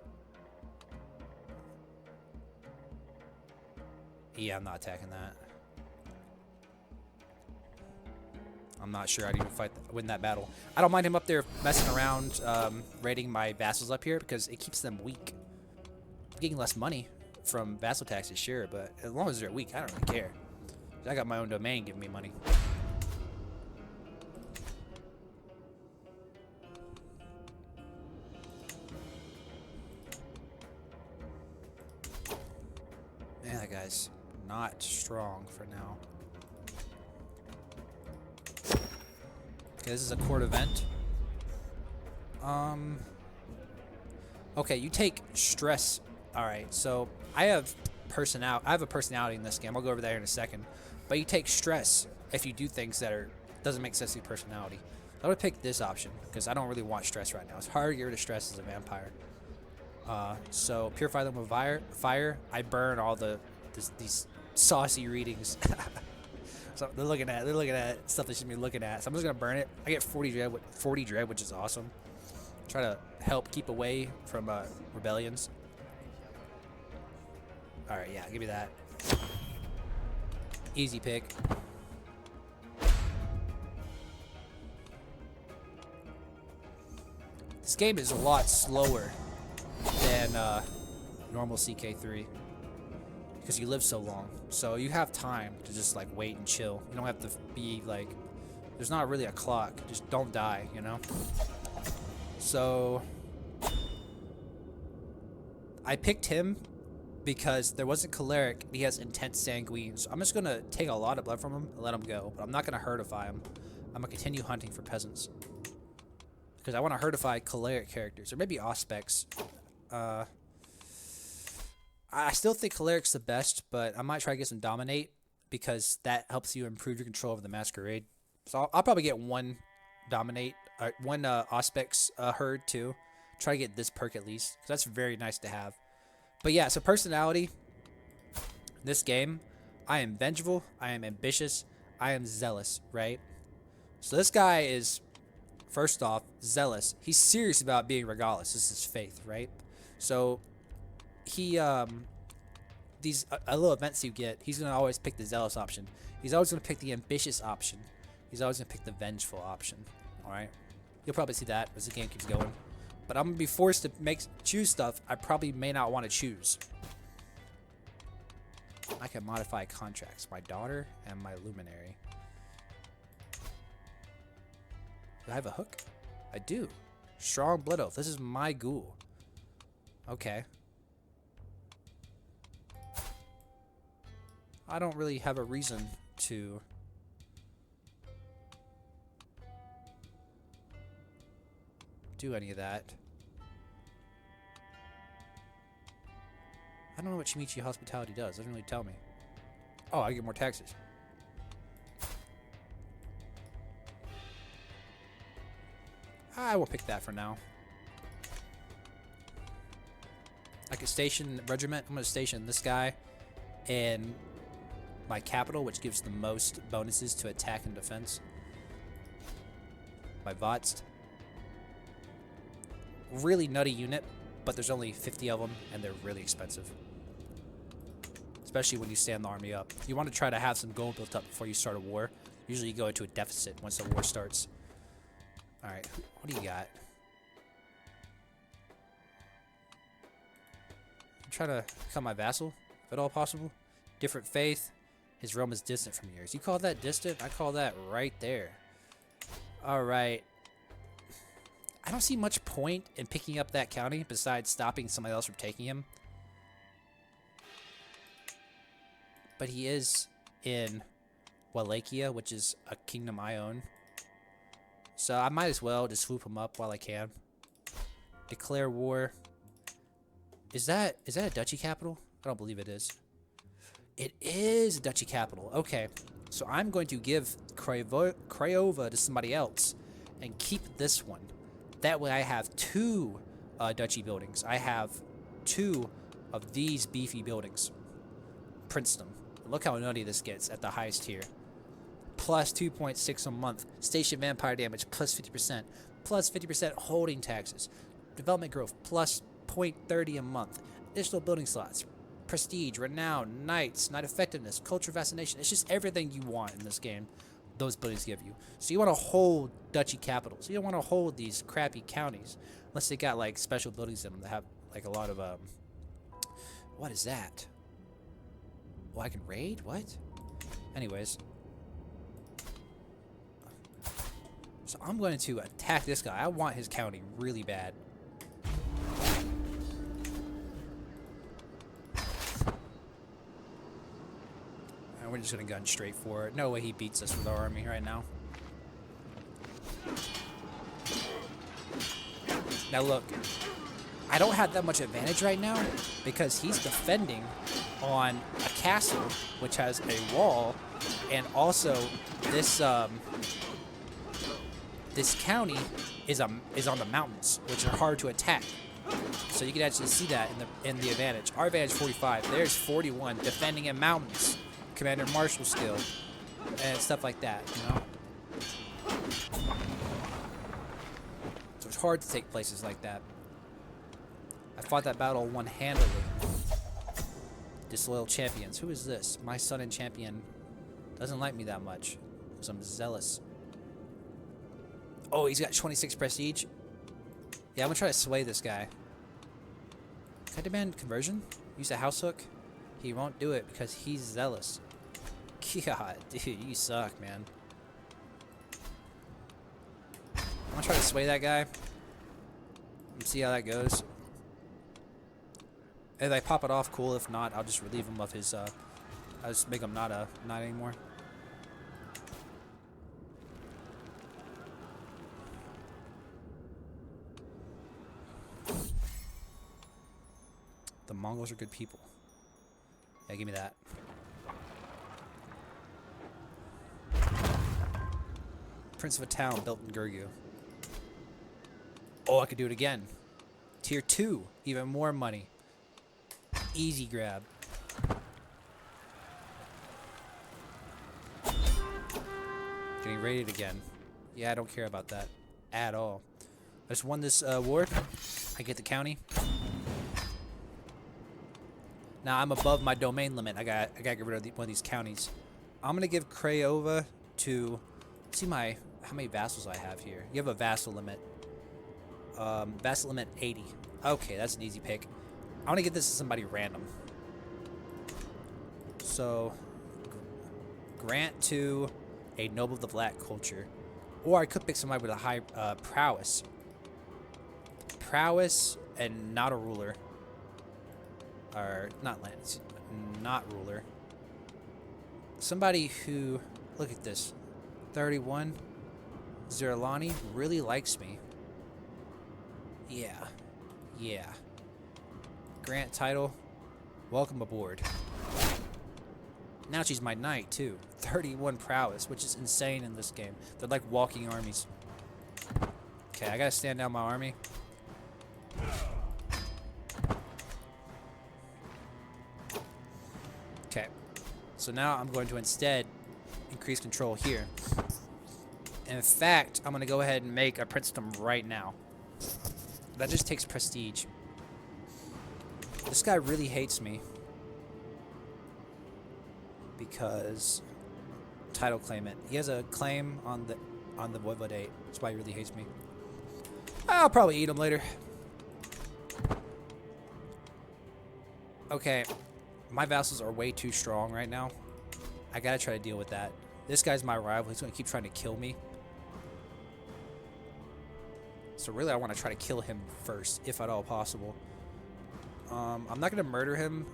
Yeah, I'm not attacking that. I'm not sure I'd even win that battle. I don't mind him up there messing around, raiding my vassals up here because it keeps them weak. I'm getting less money from vassal taxes, sure, but as long as they're weak, I don't really care. I got my own domain giving me money. Man, that guy's not strong for now. Okay, this is a court event. Okay, you take stress. All right, so I have a personality in this game. I'll go over there in a second. But you take stress if you do things that doesn't make sense to your personality. I would pick this option because I don't really want stress right now. It's hard to get rid of stress as a vampire. So purify them with fire. I burn all these saucy readings. So they're looking at stuff they shouldn't be looking at. So I'm just gonna burn it. I get 40 dread, which is awesome. Try to help keep away from rebellions. All right, yeah, give me that. Easy pick. This game is a lot slower than normal CK3 because you live so long. So you have time to just like wait and chill. You don't have to be like, there's not really a clock. Just don't die, you know? So I picked him because there wasn't choleric. He has intense sanguine. So I'm just going to take a lot of blood from him and let him go. But I'm not going to herdify him. I'm going to continue hunting for peasants. Because I want to herdify choleric characters. Or maybe auspex. I still think Choleric's the best, but I might try to get some Dominate because that helps you improve your control of the Masquerade. So I'll probably get one Dominate, one Auspex herd too. Try to get this perk at least, because that's very nice to have. But yeah, so personality. This game, I am vengeful, I am ambitious, I am zealous, right? So this guy is, first off, zealous. He's serious about being regardless. This is faith, right? So he these little events you get, he's gonna always pick the zealous option. He's always gonna pick the ambitious option. He's always gonna pick the vengeful option. All right, you'll probably see that as the game keeps going. But I'm gonna be forced to choose stuff I probably may not want to choose. I can modify contracts. My daughter and my luminary. Do I have a hook? I do. Strong blood oath. This is my ghoul. Okay. I don't really have a reason to do any of that. I don't know what Shimichi Hospitality does. It doesn't really tell me. Oh, I get more taxes. I will pick that for now. I could station regiment. I'm going to station this guy in my capital, which gives the most bonuses to attack and defense. My Votst. Really nutty unit, but there's only 50 of them, and they're really expensive. Especially when you stand the army up. You want to try to have some gold built up before you start a war. Usually you go into a deficit once the war starts. Alright, what do you got? I'm trying to become my vassal, if at all possible. Different faith. His realm is distant from yours. You call that distant? I call that right there. Alright. I don't see much point in picking up that county besides stopping somebody else from taking him. But he is in Wallachia, which is a kingdom I own. So I might as well just swoop him up while I can. Declare war. Is that a duchy capital? I don't believe it is. It is a duchy capital. Okay. So I'm going to give Craiova to somebody else and keep this one. That way I have two duchy buildings. I have two of these beefy buildings. Princedom. Look how nutty this gets at the highest tier. Plus 2.6 a month. Station vampire damage plus 50%. Plus 50% holding taxes. Development growth plus 0.30 a month. Additional building slots. Prestige, renown, knights, knight effectiveness, culture fascination. It's just everything you want in this game. Those buildings give you. So you want to hold duchy capitals. You don't want to hold these crappy counties. Unless they got like special buildings in them that have like a lot of what is that? Oh, I can raid? What? Anyways. So I'm going to attack this guy. I want his county really bad. And we're just going to gun straight for it. No way he beats us with our army right now. Now look. I don't have that much advantage right now because he's defending on a castle which has a wall, and also this this county is on the mountains, which are hard to attack. So you can actually see that in the advantage. Our advantage 45. There's 41 defending in mountains, Commander Marshal skill, and stuff like that. You know. So it's hard to take places like that. I fought that battle one-handedly. Disloyal champions. Who is this? My son and champion doesn't like me that much because I'm zealous. Oh, he's got 26 prestige. Yeah, I'm gonna try to sway this guy. Can I demand conversion? Use a house hook? He won't do it because he's zealous. God, dude, you suck, man. I'm gonna try to sway that guy. And see how that goes. If I pop it off, cool. If not, I'll just relieve him of his, I'll just make him not anymore. The Mongols are good people. Yeah, give me that. Prince of a town built in Gurgu. Oh, I could do it again. Tier 2, even more money. Easy grab. Getting raided again. Yeah, I don't care about that at all. I just won this war. I get the county. Now I'm above my domain limit. I gotta get rid of one of these counties. I'm gonna give Craiova to. Let's see how many vassals I have here. You have a vassal limit. Vassal limit 80. Okay, that's an easy pick. I want to give this to somebody random. So, grant to a noble of the black culture. Or I could pick somebody with a high prowess. Prowess and not a ruler. Or, not land. Not ruler. Somebody who, look at this. 31. Zerlani really likes me. Yeah. Yeah. Grant title. Welcome aboard. Now she's my knight, too. 31 prowess, which is insane in this game. They're like walking armies. Okay, I gotta stand down my army. Okay. So now I'm going to instead increase control here. In fact, I'm gonna go ahead and make a princedom right now. That just takes prestige. This guy really hates me. Because title claimant. He has a claim on the voivodate. That's why he really hates me. I'll probably eat him later. Okay. My vassals are way too strong right now. I gotta try to deal with that. This guy's my rival. He's gonna keep trying to kill me. So really I want to try to kill him first, if at all possible. I'm not going to murder him.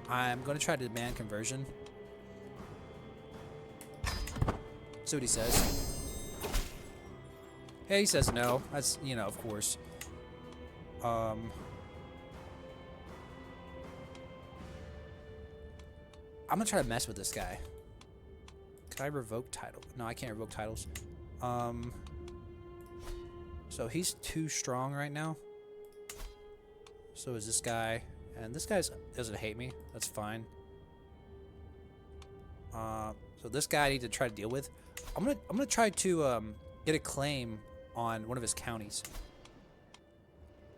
I'm going to try to demand conversion. See what he says. Hey, he says no. That's, you know, of course. I'm going to try to mess with this guy. Can I revoke title? No, I can't revoke titles. So he's too strong right now. So is this guy. And this guy doesn't hate me. That's fine. So this guy I need to try to deal with. I'm gonna try to get a claim on one of his counties.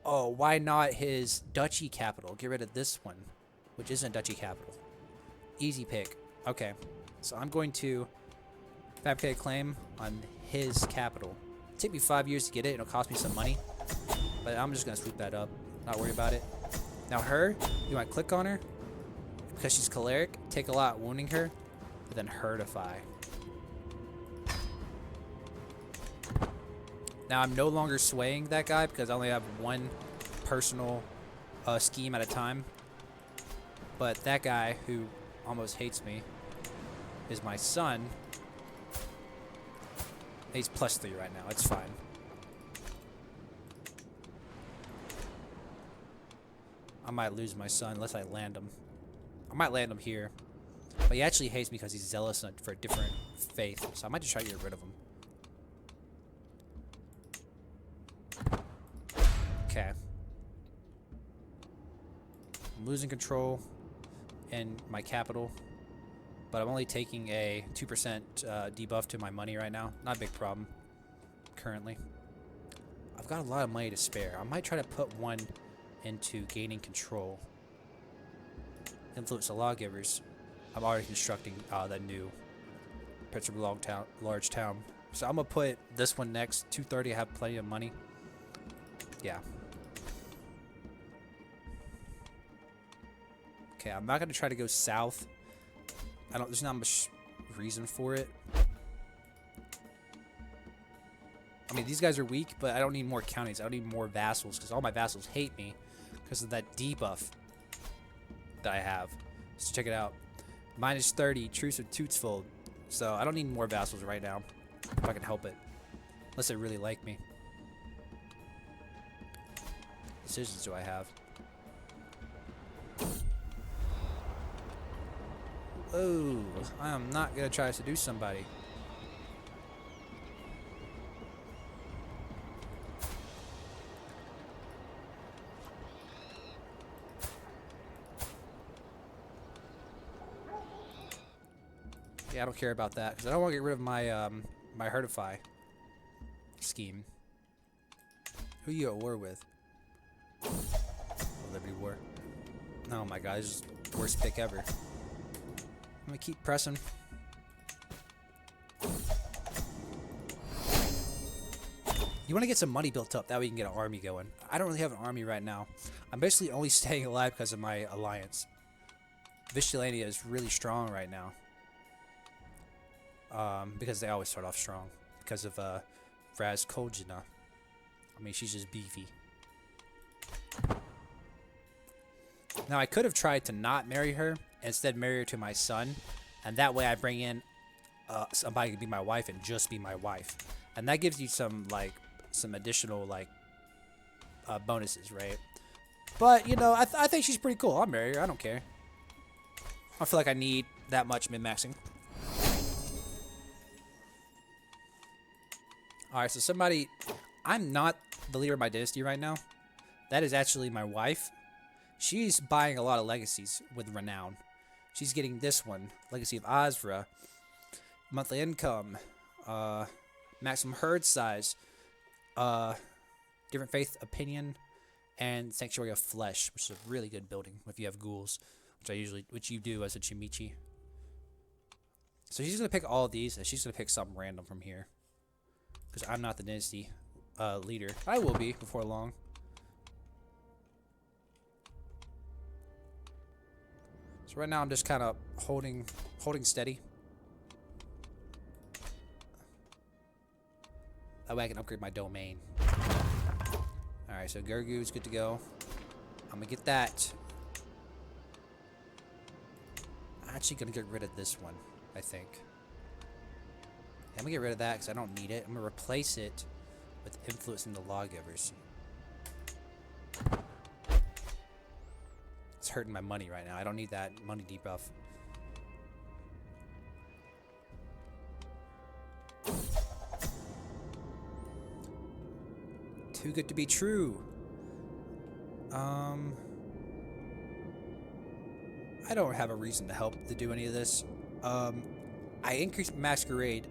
Oh, why not his duchy capital? Get rid of this one, which isn't duchy capital. Easy pick. Okay. So I'm going to fabricate a claim on his capital. Take me 5 years to get it. It'll cost me some money, but I'm just gonna swoop that up. Not worry about it. Now her, you want to click on her because she's choleric. Take a lot wounding her, but then hurtify. Now I'm no longer swaying that guy because I only have one personal scheme at a time. But that guy who almost hates me is my son. He's +3 right now. It's fine. I might lose my son unless I land him. I might land him here. But he actually hates me because he's zealous for a different faith. So I might just try to get rid of him. Okay. I'm losing control in my capital. But I'm only taking a 2% debuff to my money right now. Not a big problem currently. I've got a lot of money to spare. I might try to put one into gaining control. Influence the lawgivers. I'm already constructing the new Pittsburgh large town. So I'm going to put this one next. 230, I have plenty of money. Yeah. Okay, I'm not going to try to go south. There's not much reason for it. I mean, these guys are weak, but I don't need more counties. I don't need more vassals, because all my vassals hate me because of that debuff that I have. So check it out. -30, Truce with Tootsfold. So I don't need more vassals right now, if I can help it. Unless they really like me. Decisions do I have? Oh, I am not going to try to seduce somebody. Yeah, I don't care about that, because I don't want to get rid of my my Hertify scheme. Who you at war with? Liberty War. Oh my god, this is the worst pick ever. I'm gonna keep pressing. You want to get some money built up, that way you can get an army going. I don't really have an army right now. I'm basically only staying alive because of my alliance. Vistulania is really strong right now. Because they always start off strong. Because of Raskolgina. I mean, she's just beefy. Now, I could have tried to not marry her, and instead marry her to my son. And that way I bring in somebody to be my wife and just be my wife. And that gives you some, like, some additional, like, bonuses, right? But, you know, I think she's pretty cool. I'll marry her. I don't care. I feel like I need that much min-maxing. Alright, so somebody... I'm not the leader of my dynasty right now. That is actually my wife. She's buying a lot of legacies with renown. She's getting this one. Legacy of Azra. Monthly income. Maximum herd size. Different faith opinion. And Sanctuary of Flesh, which is a really good building if you have ghouls. Which you do as a Chimichi. So she's gonna pick all of these, and she's gonna pick something random from here. Because I'm not the dynasty leader. I will be before long. So right now I'm just kind of holding steady. That way I can upgrade my domain. Alright, so Gurgu's good to go. I'm gonna get that. I'm actually gonna get rid of this one, I think. Yeah, I'm gonna get rid of that because I don't need it. I'm gonna replace it with influencing the lawgivers. It's hurting my money right now. I don't need that money debuff. Too good to be true. I don't have a reason to help to do any of this. I increased Masquerade,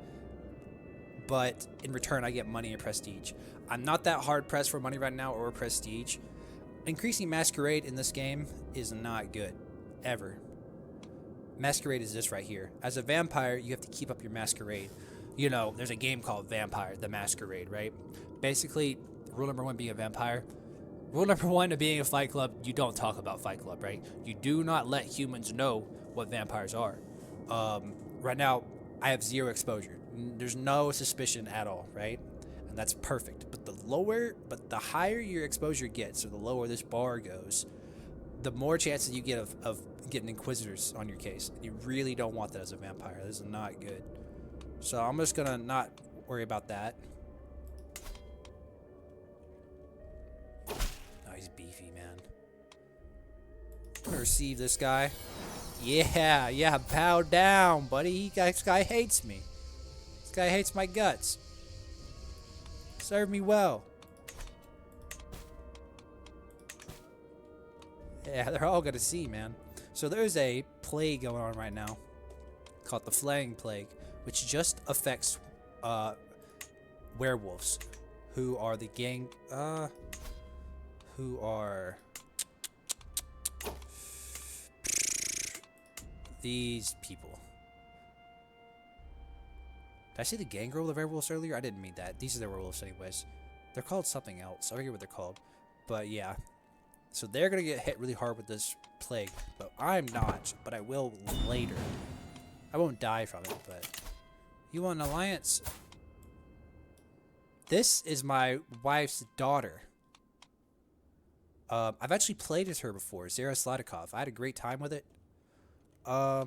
but in return I get money and prestige. I'm not that hard pressed for money right now or prestige. Increasing Masquerade in this game is not good, ever. Masquerade is this right here. As a vampire, you have to keep up your Masquerade. You know, there's a game called Vampire, the Masquerade, right? Basically, rule number one being a vampire. Rule number one of being a Fight Club, you don't talk about Fight Club, right? You do not let humans know what vampires are. Right now, I have 0 exposure. There's no suspicion at all, right? And that's perfect. But the higher your exposure gets, or the lower this bar goes, the more chances you get of getting Inquisitors on your case. You really don't want that as a vampire. This is not good. So I'm just gonna not worry about that. Oh, he's beefy, man. I'm gonna receive this guy. Yeah, bow down, buddy. This guy hates me. This guy hates my guts. Serve me well. Yeah, they're all gonna see, man. So there's a plague going on right now called the Flaying Plague, which just affects werewolves, who are the gang, who are these people. Did I say the gangrel of the werewolves earlier? I didn't mean that. These are the werewolves anyways. They're called something else. I forget what they're called. But yeah. So they're going to get hit really hard with this plague. But I'm not. But I will later. I won't die from it, but... You want an alliance? This is my wife's daughter. I've actually played as her before. Zara Sladikov. I had a great time with it. I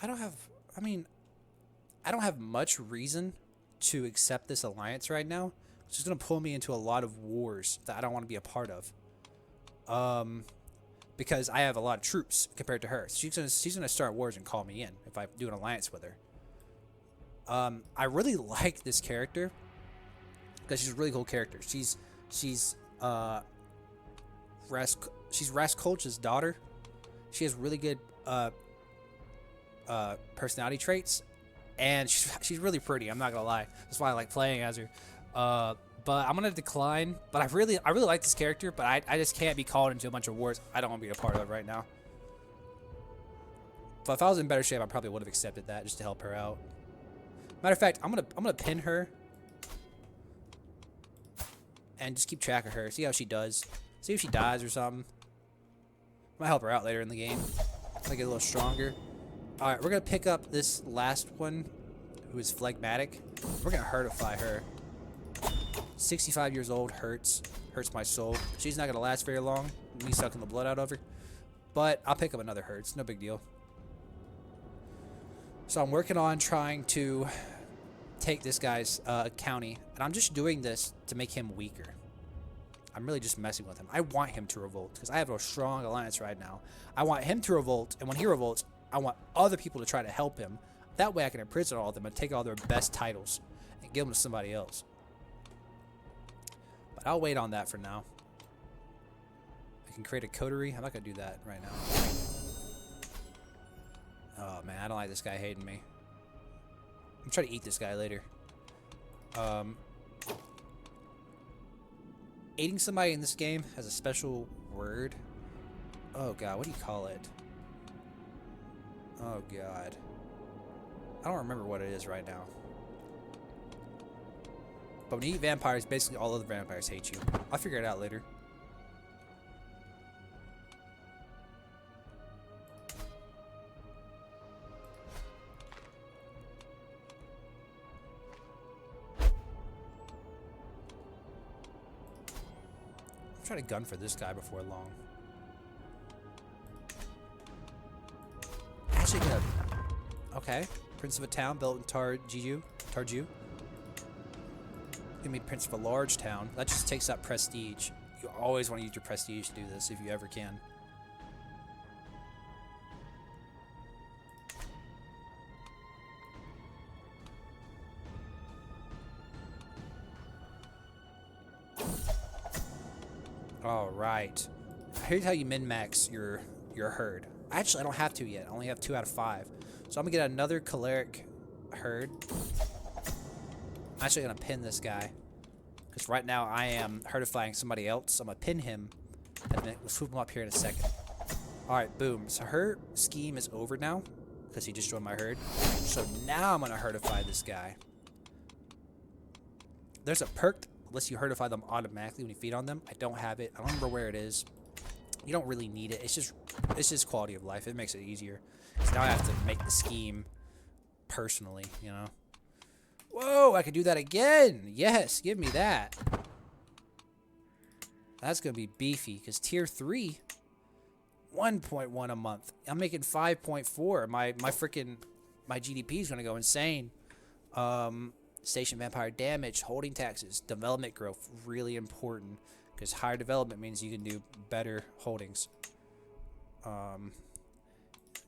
don't have much reason to accept this alliance right now. It's just going to pull me into a lot of wars that I don't want to be a part of. Because I have a lot of troops compared to her. She's gonna start wars and call me in if I do an alliance with her. I really like this character because she's a really cool character. She's Raskolch's daughter. She has really good personality traits, and she's really pretty. I'm not gonna lie. That's why I like playing as her. But I'm gonna decline. But I really like this character, but I just can't be called into a bunch of wars I don't want to be a part of right now. But if I was in better shape, I probably would have accepted that just to help her out. Matter of fact, I'm gonna pin her and just keep track of her. See how she does. See if she dies or something. Might help her out later in the game. Might get a little stronger. All right, we're gonna pick up this last one, who is phlegmatic. We're gonna hurtify her. 65 years old, hurts my soul. She's not gonna last very long. Me sucking the blood out of her. But I'll pick up another hurts. No big deal. So I'm working on trying to take this guy's county, and I'm just doing this to make him weaker. I'm really just messing with him. I want him to revolt because I have a strong alliance right now. I want him to revolt, and when he revolts, I want other people to try to help him. That way I can imprison all of them and take all their best titles and give them to somebody else. But I'll wait on that for now. I can create a coterie. I'm not going to do that right now. Oh, man. I don't like this guy hating me. I'm trying to eat this guy later. Aiding somebody in this game has a special word. Oh, God. What do you call it? Oh, God. I don't remember what it is right now. But when you eat vampires, basically all other vampires hate you. I'll figure it out later. I'm trying to gun for this guy before long. Actually gonna... Okay. Prince of a town built in Tarju. Give me Prince of a large town. That just takes up prestige. You always want to use your prestige to do this if you ever can. All right. Here's how you min-max your herd. Actually, I don't have to yet. I only have 2 out of 5. So I'm gonna get another choleric herd. I'm actually gonna pin this guy because right now I am herdifying somebody else. So I'm gonna pin him and then we'll swoop him up here in a second. All right, boom. So her scheme is over now because he just joined my herd. So now I'm gonna herdify this guy. There's a perk that lets you herdify them automatically when you feed on them. I don't have it. I don't remember where it is. You don't really need it. It's just quality of life. It makes it easier. Because now I have to make the scheme personally, you know. Whoa, I could do that again. Yes, give me that. That's going to be beefy. Because tier 3, 1.1 a month. I'm making 5.4. My GDP is going to go insane. Station vampire damage, holding taxes, development growth, really important. Because higher development means you can do better holdings.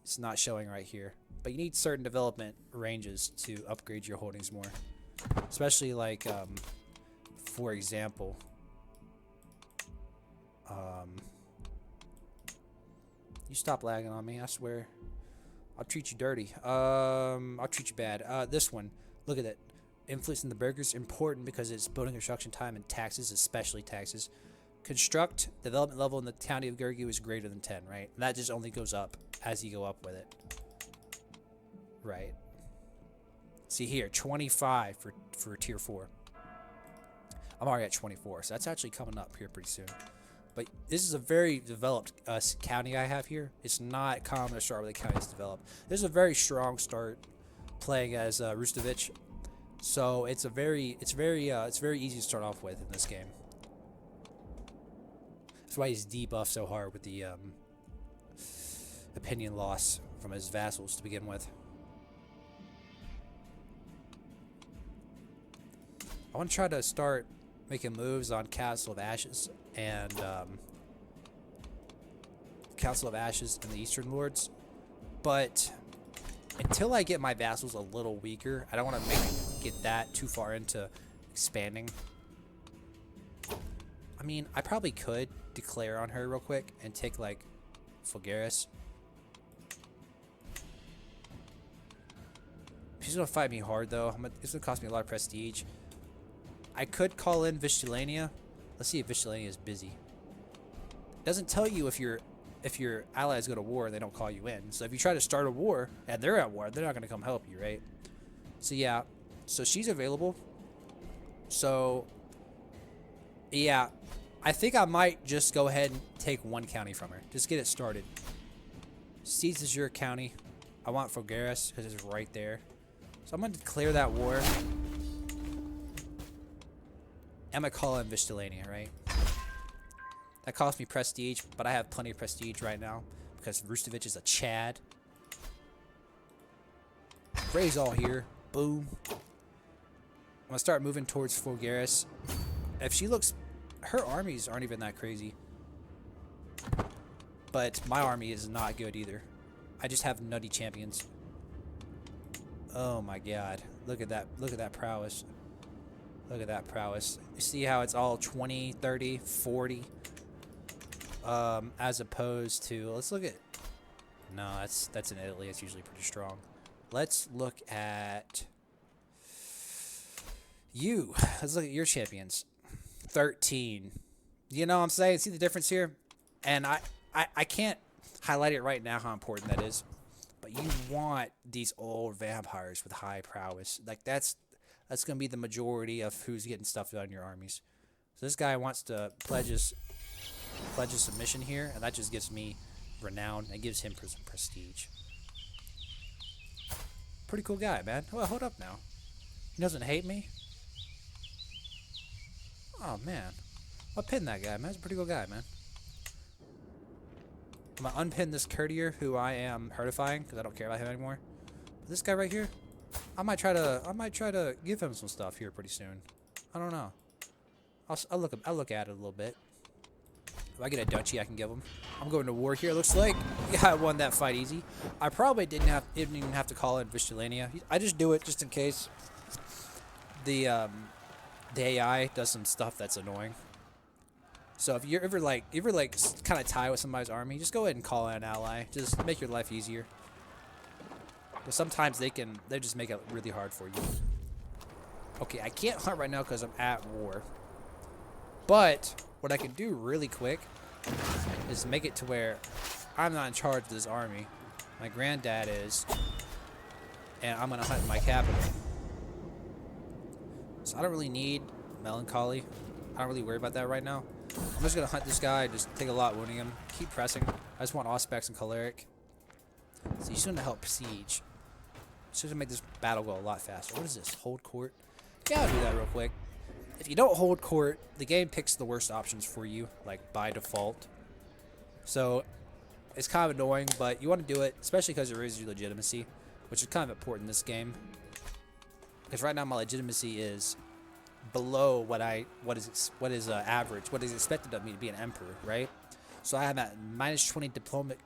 It's not showing right here. But you need certain development ranges to upgrade your holdings more. Especially like, for example, you stop lagging on me, I swear. I'll treat you dirty. I'll treat you bad. This one, look at it. Influencing the burgers, important because it's building construction time and taxes, especially taxes. Construct, development level in the county of Gergu is greater than 10, right? And that just only goes up as you go up with it. Right. See here, 25 for tier 4. I'm already at 24, so that's actually coming up here pretty soon. But this is a very developed county I have here. It's not common to start with a county that's developed. This is a very strong start playing as Rustavich. So it's very easy to start off with in this game. That's why he's debuffed so hard with the opinion loss from his vassals to begin with. I want to try to start making moves on Castle of Ashes and Council of Ashes and the Eastern Lords, but until I get my vassals a little weaker, I don't want to get that too far into expanding. I mean, I probably could declare on her real quick and take like Fulgaris. She's gonna fight me hard though. It's gonna cost me a lot of prestige. I could call in Vistulania. Let's see if Vistulania is busy. It doesn't tell you if your allies go to war and they don't call you in. So if you try to start a war and they're at war, they're not gonna come help you, right? So yeah, so she's available. So yeah, I think I might just go ahead and take one county from her. Just get it started. Seeds is your county. I want Fogaris because it's right there. So I'm going to declare that war. I'm going to call in Vistulania, right? That cost me prestige, but I have plenty of prestige right now because Rustavich is a Chad. Raise all here. Boom. I'm going to start moving towards Fogaris. If she looks... Her armies aren't even that crazy. But my army is not good either. I just have nutty champions. Oh my god. Look at that. Look at that prowess. Look at that prowess. You see how it's all 20, 30, 40? As opposed to... Let's look at... No, that's in Italy. It's usually pretty strong. Let's look at... You. Let's look at your champions. 13. You know what I'm saying? See the difference here? And I can't highlight it right now how important that is. But you want these old vampires with high prowess. Like that's going to be the majority of who's getting stuff done in your armies. So this guy wants to pledge his submission here, and that just gives me renown and gives him some prestige. Pretty cool guy, man. Well, hold up now. He doesn't hate me? Oh, man. I'll pin that guy, man. He's a pretty cool guy, man. I'm gonna unpin this courtier who I am hurtifying because I don't care about him anymore. But this guy right here, I might try to give him some stuff here pretty soon. I don't know. I'll look at it a little bit. If I get a duchy, I can give him. I'm going to war here. Looks like yeah, I won that fight easy. I probably didn't even have to call in Vistulania. I just do it just in case the AI does some stuff that's annoying. So if you're ever kind of tie with somebody's army, just go ahead and call in an ally. Just make your life easier. But sometimes they just make it really hard for you. Okay, I can't hunt right now because I'm at war. But what I can do really quick is make it to where I'm not in charge of this army. My granddad is, and I'm gonna hunt my capital. So I don't really need melancholy. I don't really worry about that right now. I'm just gonna hunt this guy, just take a lot wounding him, keep pressing. I just want Auspex and Choleric. So he's gonna help siege. It's gonna make this battle go a lot faster. What is this? Hold court? Yeah, I'll do that real quick. If you don't hold court, the game picks the worst options for you, like by default. So it's kind of annoying, but you want to do it, especially because it raises your legitimacy, which is kind of important in this game. Because right now my legitimacy is below what is average, what is expected of me to be an emperor, right? So I have at -20 diplomatic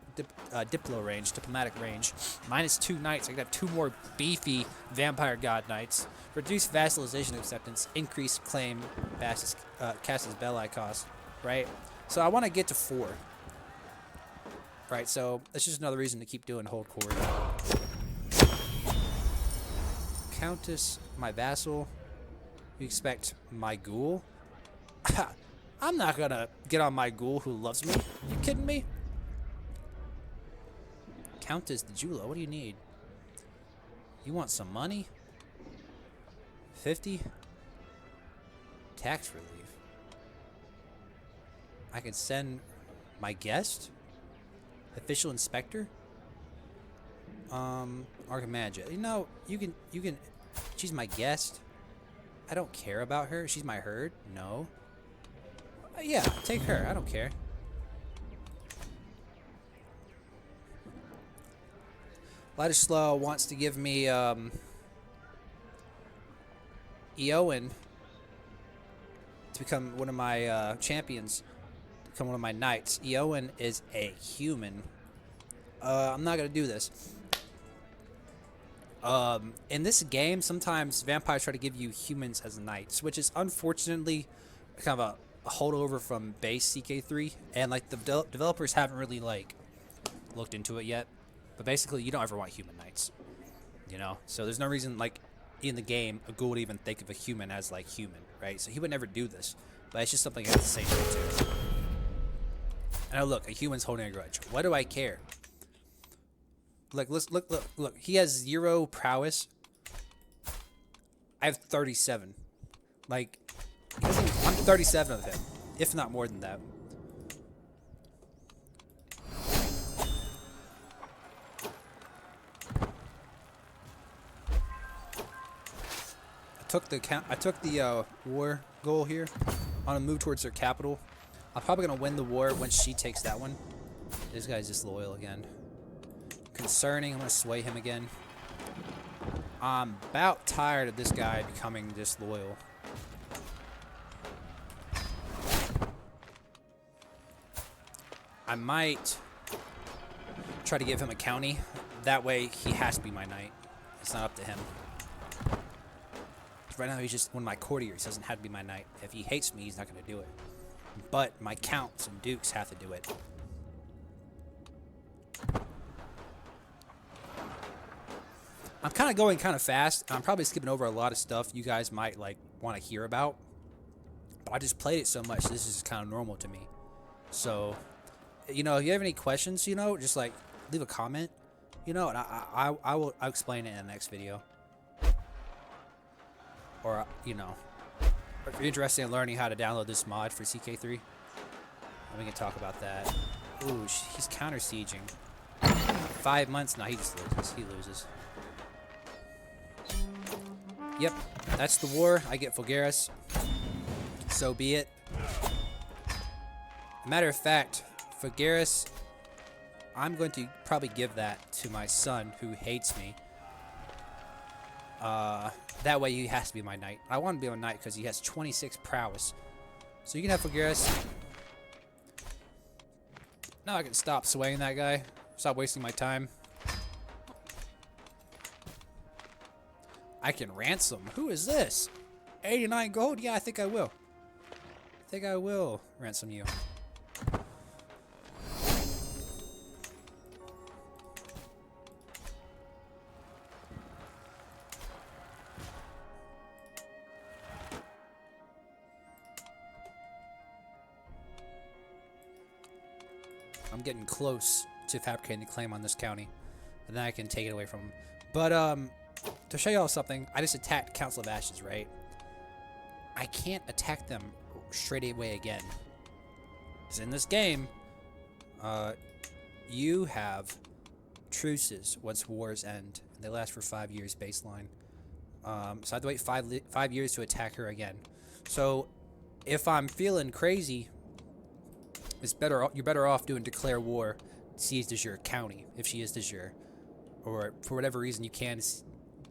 range, -2 knights. I could have 2 more beefy vampire god knights. Reduce vassalization acceptance, increase claim, Casus Belli cost, right? So I want to get to 4, right? So that's just another reason to keep doing hold court. Countess, my vassal. You expect my ghoul? I'm not gonna get on my ghoul who loves me. You kidding me? Countess the Jula, what do you need? You want some money? 50? Tax relief. I can send my guest? Official inspector? Archimagia. You know, you can she's my guest. I don't care about her. She's my herd. No. Yeah, take her. I don't care. Ladislaw wants to give me Eowyn to become one of my champions, to become one of my knights. Eowyn is a human. I'm not gonna do this. In this game, sometimes vampires try to give you humans as knights, which is unfortunately kind of a holdover from base CK3, and like the developers haven't really like looked into it yet. But basically, you don't ever want human knights. You know, so there's no reason like in the game a ghoul would even think of a human as like human, right? So he would never do this, but it's just something I have to say to. And now look, a human's holding a grudge. What do I care? Look, look. He has 0 prowess. I have 37. Like, I'm 37 of him, if not more than that. I took the war goal here on a move towards their capital. I'm probably gonna win the war once she takes that one. This guy's disloyal again. Concerning. I'm gonna sway him again. I'm about tired of this guy becoming disloyal. I might try to give him a county. That way he has to be my knight. It's not up to him. Right now he's just one of my courtiers. He doesn't have to be my knight. If he hates me, he's not going to do it. But my counts and dukes have to do it. I'm kind of going kind of fast. I'm probably skipping over a lot of stuff you guys might like want to hear about. But I just played it so much. This is kind of normal to me. So, you know, if you have any questions, you know, just like leave a comment. You know, and I'll explain it in the next video. Or, you know, if you're interested in learning how to download this mod for CK3, we can talk about that. Ooh, he's counter-sieging. 5 months? No, he just loses. He loses. Yep, that's the war. I get Fulgaris. So be it. Matter of fact, Fulgaris, I'm going to probably give that to my son who hates me. That way he has to be my knight. I want to be my knight because he has 26 prowess. So you can have Fulgaris. Now I can stop swaying that guy. Stop wasting my time. I can ransom. Who is this? 89 gold? Yeah, I think I will. I think I will ransom you. I'm getting close to fabricating the claim on this county. And then I can take it away from him. But, to show y'all something, I just attacked Council of Ashes, right? I can't attack them straight away again. Because in this game, you have truces once wars end. They last for 5 years baseline. So I have to wait 5 years to attack her again. So, if I'm feeling crazy, you're better off doing declare war, seize de jure county if she is de jure, or for whatever reason you can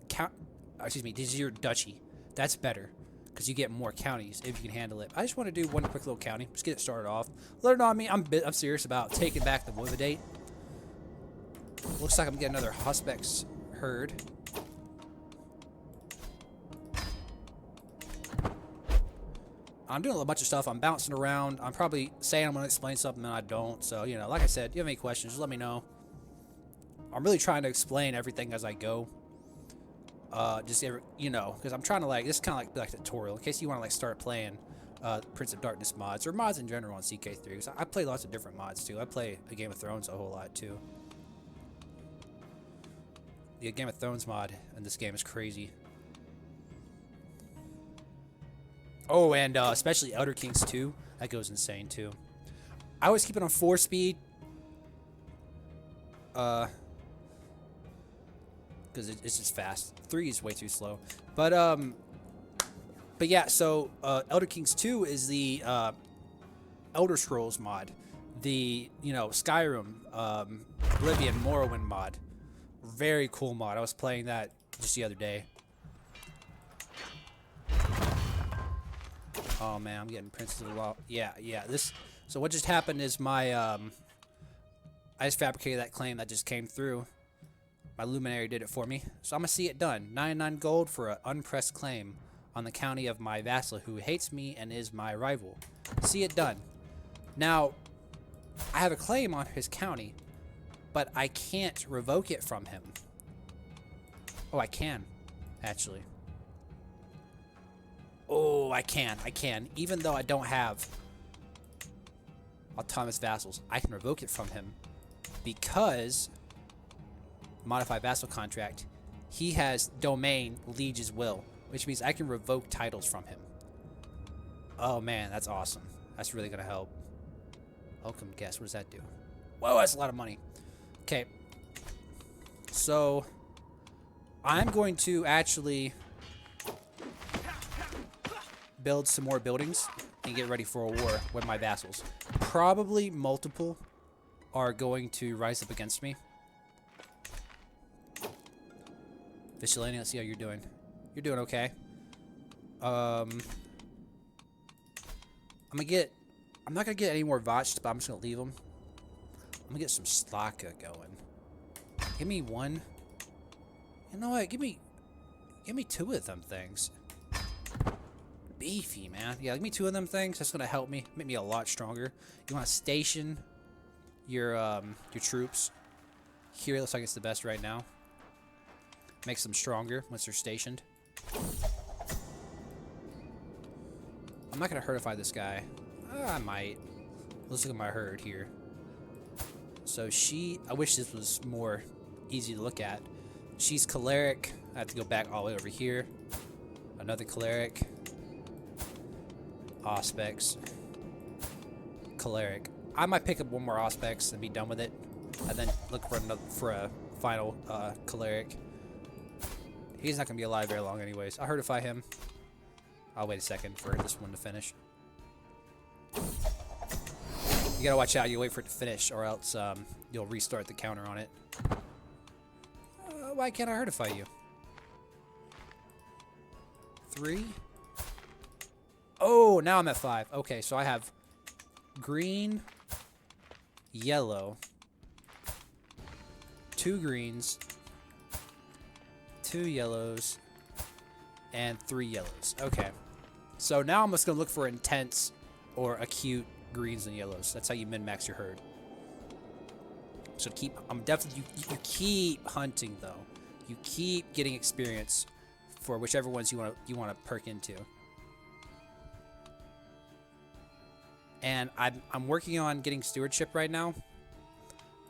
de jure duchy. That's better because you get more counties if you can handle it. I just want to do one quick little county, just get it started off. Let it know on me. I'm serious about taking back the Voivodate. Looks like I'm getting another Hospex herd. I'm doing a bunch of stuff. I'm bouncing around. I'm probably saying I'm going to explain something and I don't. So, you know, like I said, if you have any questions, just let me know. I'm really trying to explain everything as I go. You know, because I'm trying to like, this is kind of like a tutorial in case you want to like start playing Prince of Darkness mods or mods in general on CK3. Because I play lots of different mods too. I play a Game of Thrones a whole lot too. The Game of Thrones mod in this game is crazy. Oh, and especially Elder Kings 2. That goes insane, too. I always keep it on 4-speed. Because it's just fast. 3 is way too slow. But yeah, so Elder Kings 2 is the Elder Scrolls mod. The, you know, Skyrim, Oblivion, Morrowind mod. Very cool mod. I was playing that just the other day. Oh man, I'm getting Princess of the Law. Yeah. So what just happened is my I just fabricated that claim that just came through. My luminary did it for me, so I'm gonna see it done. 99 gold for an unpressed claim on the county of my vassal who hates me and is my rival. See it done. Now, I have a claim on his county, but I can't revoke it from him. Oh, I can, actually. Oh, I can. Even though I don't have autonomous vassals, I can revoke it from him because modified vassal contract. He has domain liege's will, which means I can revoke titles from him. Oh man, that's awesome. That's really gonna help. Welcome guest. What does that do? Whoa, that's a lot of money. Okay. So I'm going to actually build some more buildings and get ready for a war with my vassals. Probably multiple are going to rise up against me. Vigilante, let's see how you're doing. You're doing okay. I'm not gonna get any more Votched, but I'm just gonna leave them. I'm gonna get some Slaka going. Give me one. You know what? Give me two of them things. Beefy, man. Yeah, give me two of them things. That's gonna help me, make me a lot stronger. You want to station your troops here. Looks like it's the best right now. Makes them stronger once they're stationed. I'm not gonna herdify this guy. I might. Let's look at my herd here. So I wish this was more easy to look at. She's choleric. I have to go back all the way over here. Another choleric. Auspex. Choleric. I might pick up one more Auspex and be done with it, and then look for a final choleric. He's not gonna be alive very long, anyways. I'll herdify him. I'll wait a second for this one to finish. You gotta watch out. You wait for it to finish, or else you'll restart the counter on it. Why can't I herdify you? 3. Oh, now I'm at 5. Okay, so I have green, yellow, 2 greens, 2 yellows, and 3 yellows. Okay. So now I'm just going to look for intense or acute greens and yellows. That's how you min-max your herd. So you keep hunting though. You keep getting experience for whichever ones you want to perk into. And I'm working on getting stewardship right now.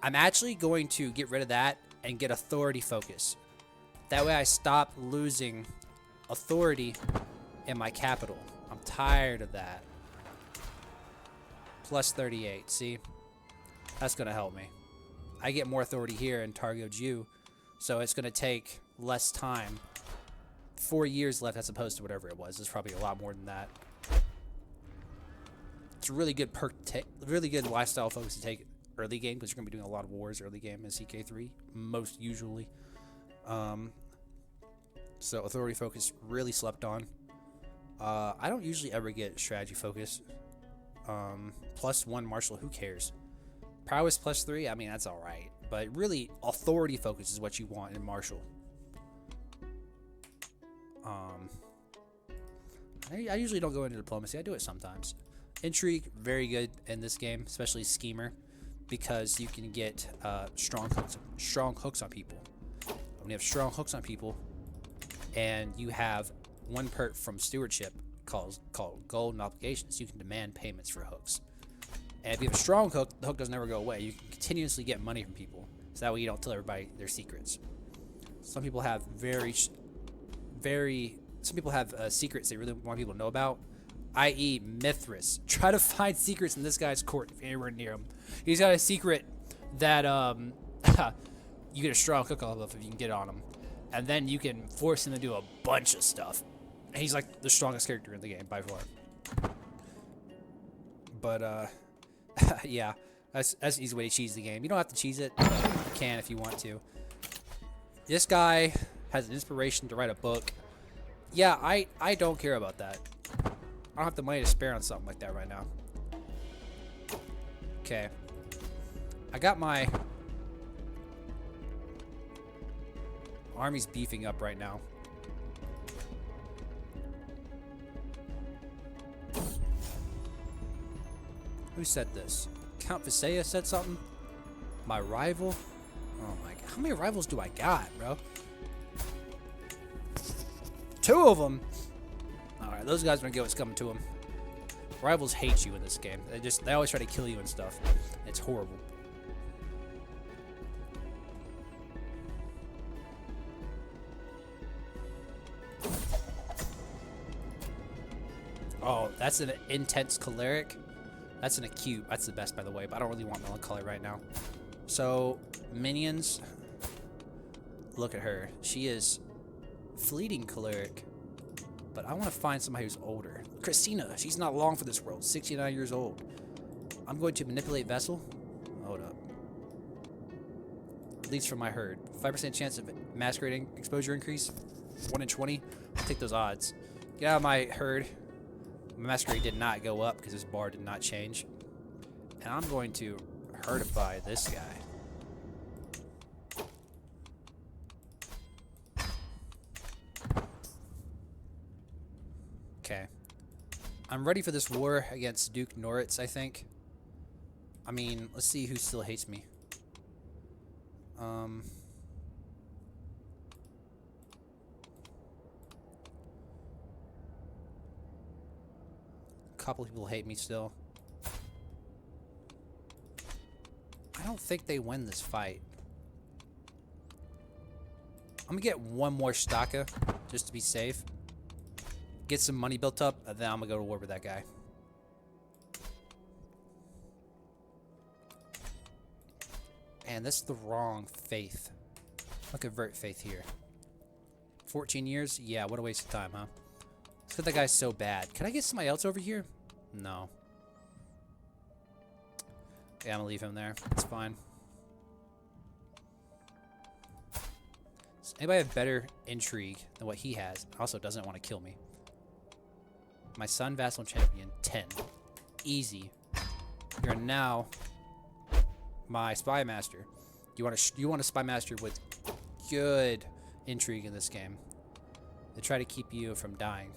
I'm actually going to get rid of that and get authority focus. That way I stop losing authority in my capital. I'm tired of that. Plus 38, see? That's gonna help me. I get more authority here in Targo Jew, so it's gonna take less time. 4 years left as opposed to whatever it was. It's probably a lot more than that. It's a really good really good lifestyle focus to take early game, because you're gonna be doing a lot of wars early game in CK3, most usually. So authority focus really slept on. I don't usually ever get strategy focus. +1 martial, who cares? Prowess +3, I mean, that's alright. But really, authority focus is what you want in martial. I usually don't go into diplomacy. I do it sometimes. Intrigue, very good in this game, especially schemer, because you can get strong hooks on people. When you have strong hooks on people, and you have one perk from stewardship called golden obligations, you can demand payments for hooks. And if you have a strong hook, the hook doesn't ever go away. You can continuously get money from people, so that way you don't tell everybody their secrets. Some people have secrets they really want people to know about, i.e. Mithras. Try to find secrets in this guy's court if you're anywhere near him. He's got a secret that you get a strong hook off of if you can get on him, and then you can force him to do a bunch of stuff. And he's like the strongest character in the game by far. But yeah, that's an easy way to cheese the game. You don't have to cheese it, but you can if you want to. This guy has an inspiration to write a book. Yeah, I don't care about that. I don't have the money to spare on something like that right now. Okay. I got my army's beefing up right now. Who said this? Count Visaya said something? My rival? Oh my god. How many rivals do I got, bro? 2 of them. All right, those guys are gonna get what's coming to them. Rivals hate you in this game. They always try to kill you and stuff. It's horrible. Oh, that's an intense choleric. That's an acute. That's the best, by the way, but I don't really want melancholy right now. So, minions. Look at her. She is fleeting choleric. But I want to find somebody who's older. Christina. She's not long for this world. 69 years old. I'm going to manipulate Vessel. Hold up. Leads from my herd. 5% chance of masquerading exposure increase. 1 in 20. I'll take those odds. Get out of my herd. My masquerade did not go up because this bar did not change. And I'm going to herdify this guy. Okay. I'm ready for this war against Duke Noritz, I think. I mean, let's see who still hates me. A couple people hate me still. I don't think they win this fight. I'm gonna get one more Staka just to be safe. Get some money built up, and then I'm gonna go to war with that guy. And that's the wrong faith. I'll convert faith here. 14 years? Yeah, what a waste of time, huh? It's because that guy's so bad. Can I get somebody else over here? No. Yeah, I'm gonna leave him there. It's fine. Does anybody have better intrigue than what he has? Also doesn't want to kill me. My son, vassal champion, 10. Easy. You're now my spy master. You want a spy master with good intrigue in this game. They try to keep you from dying.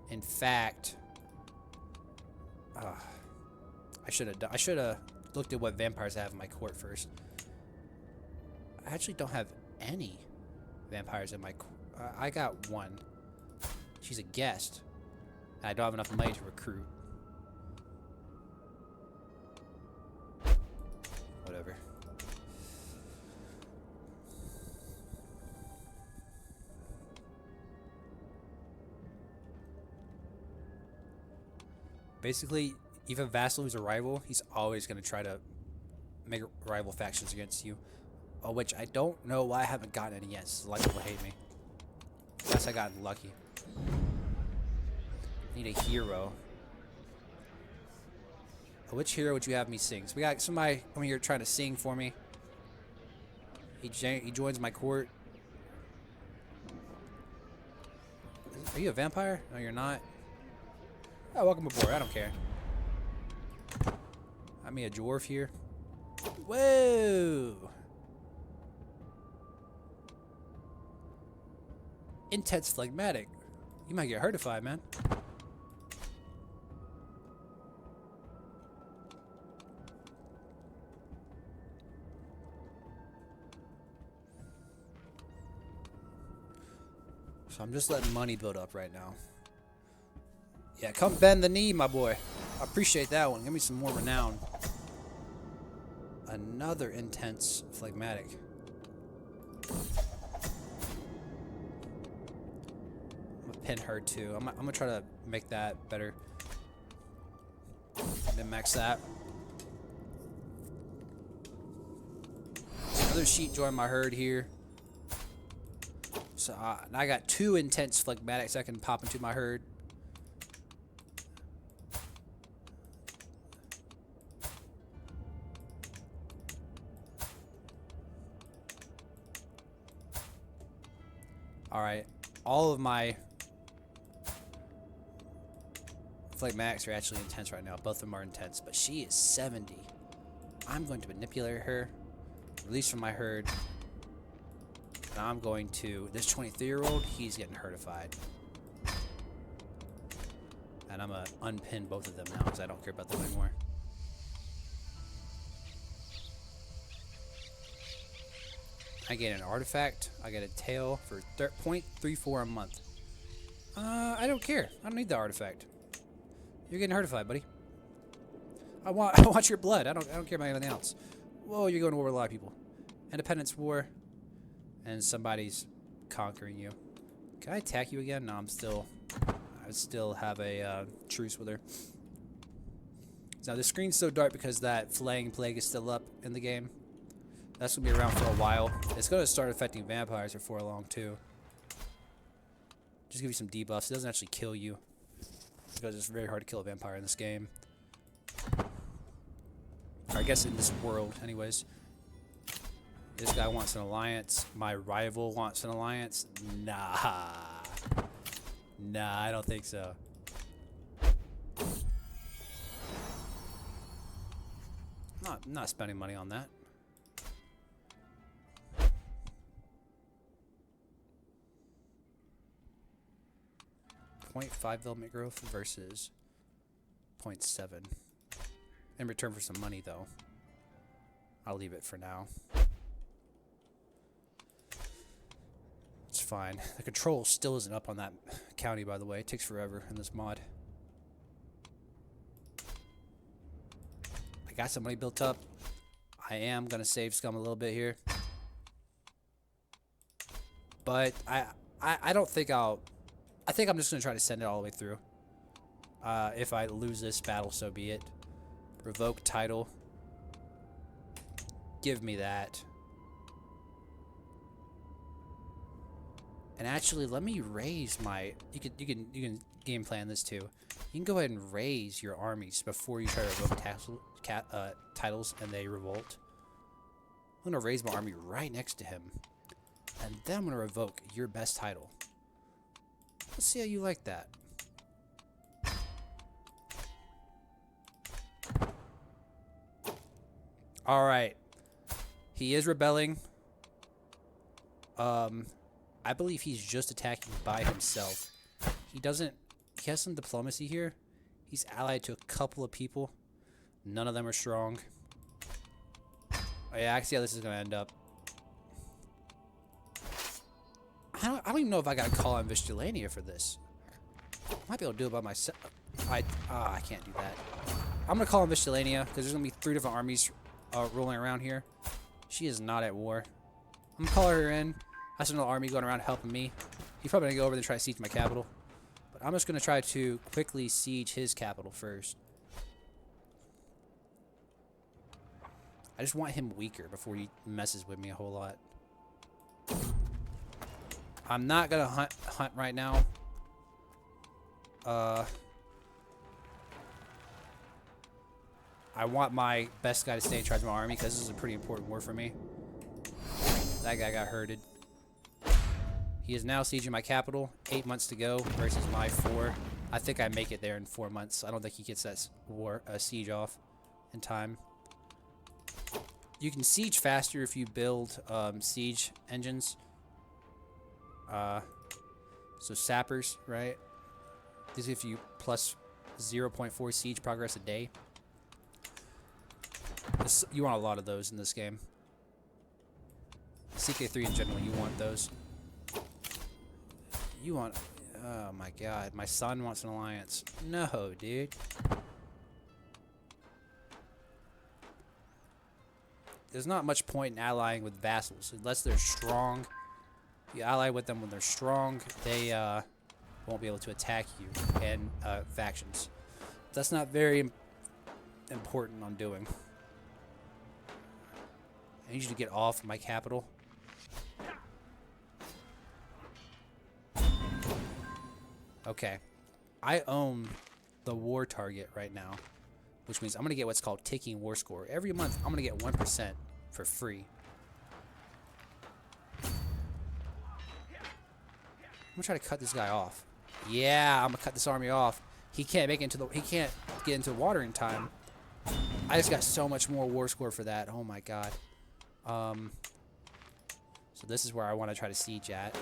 In fact, I should have looked at what vampires I have in my court first. I actually don't have any vampires in my court. I got one. She's a guest. And I don't have enough money to recruit. Whatever. Basically, even Vassal who's a rival, he's always going to try to make rival factions against you. Which I don't know why I haven't gotten any yet. So a lot of people hate me. Unless I got lucky. Need a hero. Which hero would you have me sing? So we got somebody over here trying to sing for me. He joins my court. Are you a vampire? No, you're not. Oh, welcome aboard. I don't care. I'm a dwarf here. Whoa! Intense phlegmatic. You might get hurtified, man. So I'm just letting money build up right now. Yeah, come bend the knee, my boy. I appreciate that one. Give me some more renown. Another intense phlegmatic. I'm gonna pin her too. I'm gonna try to make that better. Then max that. Another sheep joined my herd here. So I got 2 intense phlegmatics I can pop into my herd. Alright, all of my phlegmatics are actually intense right now. Both of them are intense, but she is 70. I'm going to manipulate her, release from my herd. And I'm going to, this 23-year-old, he's getting hurtified. And I'm going to unpin both of them now because I don't care about them anymore. I get an artifact. I get a tail for 0.34 a month. I don't care. I don't need the artifact. You're getting artified, buddy. I want your blood. I don't care about anything else. Whoa, you're going to war with a lot of people. Independence War. And somebody's conquering you. Can I attack you again? No, I still have a truce with her. Now the screen's so dark because that flaying plague is still up in the game. That's gonna be around for a while. It's gonna start affecting vampires before long too. Just give you some debuffs. It doesn't actually kill you because it's very hard to kill a vampire in this game. Or I guess in this world, anyways. This guy wants an alliance. My rival wants an alliance. Nah. Nah, I don't think so. Not spending money on that. .5 development growth versus 0.7. In return for some money, though. I'll leave it for now. It's fine. The control still isn't up on that county, by the way. It takes forever in this mod. I got some money built up. I am gonna save scum a little bit here, but I don't think I think I'm just gonna try to send it all the way through. If I lose this battle, so be it. Revoke title. Give me that. And actually, let me raise my. You can game plan this too. You can go ahead and raise your armies before you try to revoke titles and they revolt. I'm gonna raise my army right next to him, and then I'm gonna revoke your best title. Let's see how you like that. All right, he is rebelling. I believe he's just attacking by himself. He has some diplomacy here. He's allied to a couple of people. None of them are strong. Oh yeah, I can see how this is gonna end up. I don't even know if I gotta call on Vistulania for this. I might be able to do it by myself. I can't do that. I'm gonna call on Vistulania because there's gonna be 3 different armies rolling around here. She is not at war. I'm gonna call her in. That's another army going around helping me. He's probably gonna go over there and try to siege my capital. But I'm just gonna try to quickly siege his capital first. I just want him weaker before he messes with me a whole lot. I'm not gonna hunt right now. I want my best guy to stay in charge of my army because this is a pretty important war for me. That guy got hurted. He is now sieging my capital. 8 months to go versus my 4. I think I make it there in 4 months. I don't think he gets that siege off in time. You can siege faster if you build siege engines. So sappers, right? These give you plus 0.4 siege progress a day. You want a lot of those in this game. CK3 in general, you want those. You want... Oh my god, my son wants an alliance. No, dude. There's not much point in allying with vassals unless they're strong. You ally with them when they're strong, they won't be able to attack you and factions. That's not very important on doing. I need you to get off my capital. Okay. I own the war target right now, which means I'm going to get what's called ticking war score. Every month, I'm going to get 1% for free. I'm going to try to cut this guy off. Yeah, I'm going to cut this army off. He can't make it into the... He can't get into water in time. I just got so much more war score for that. Oh my god. So this is where I want to try to siege at.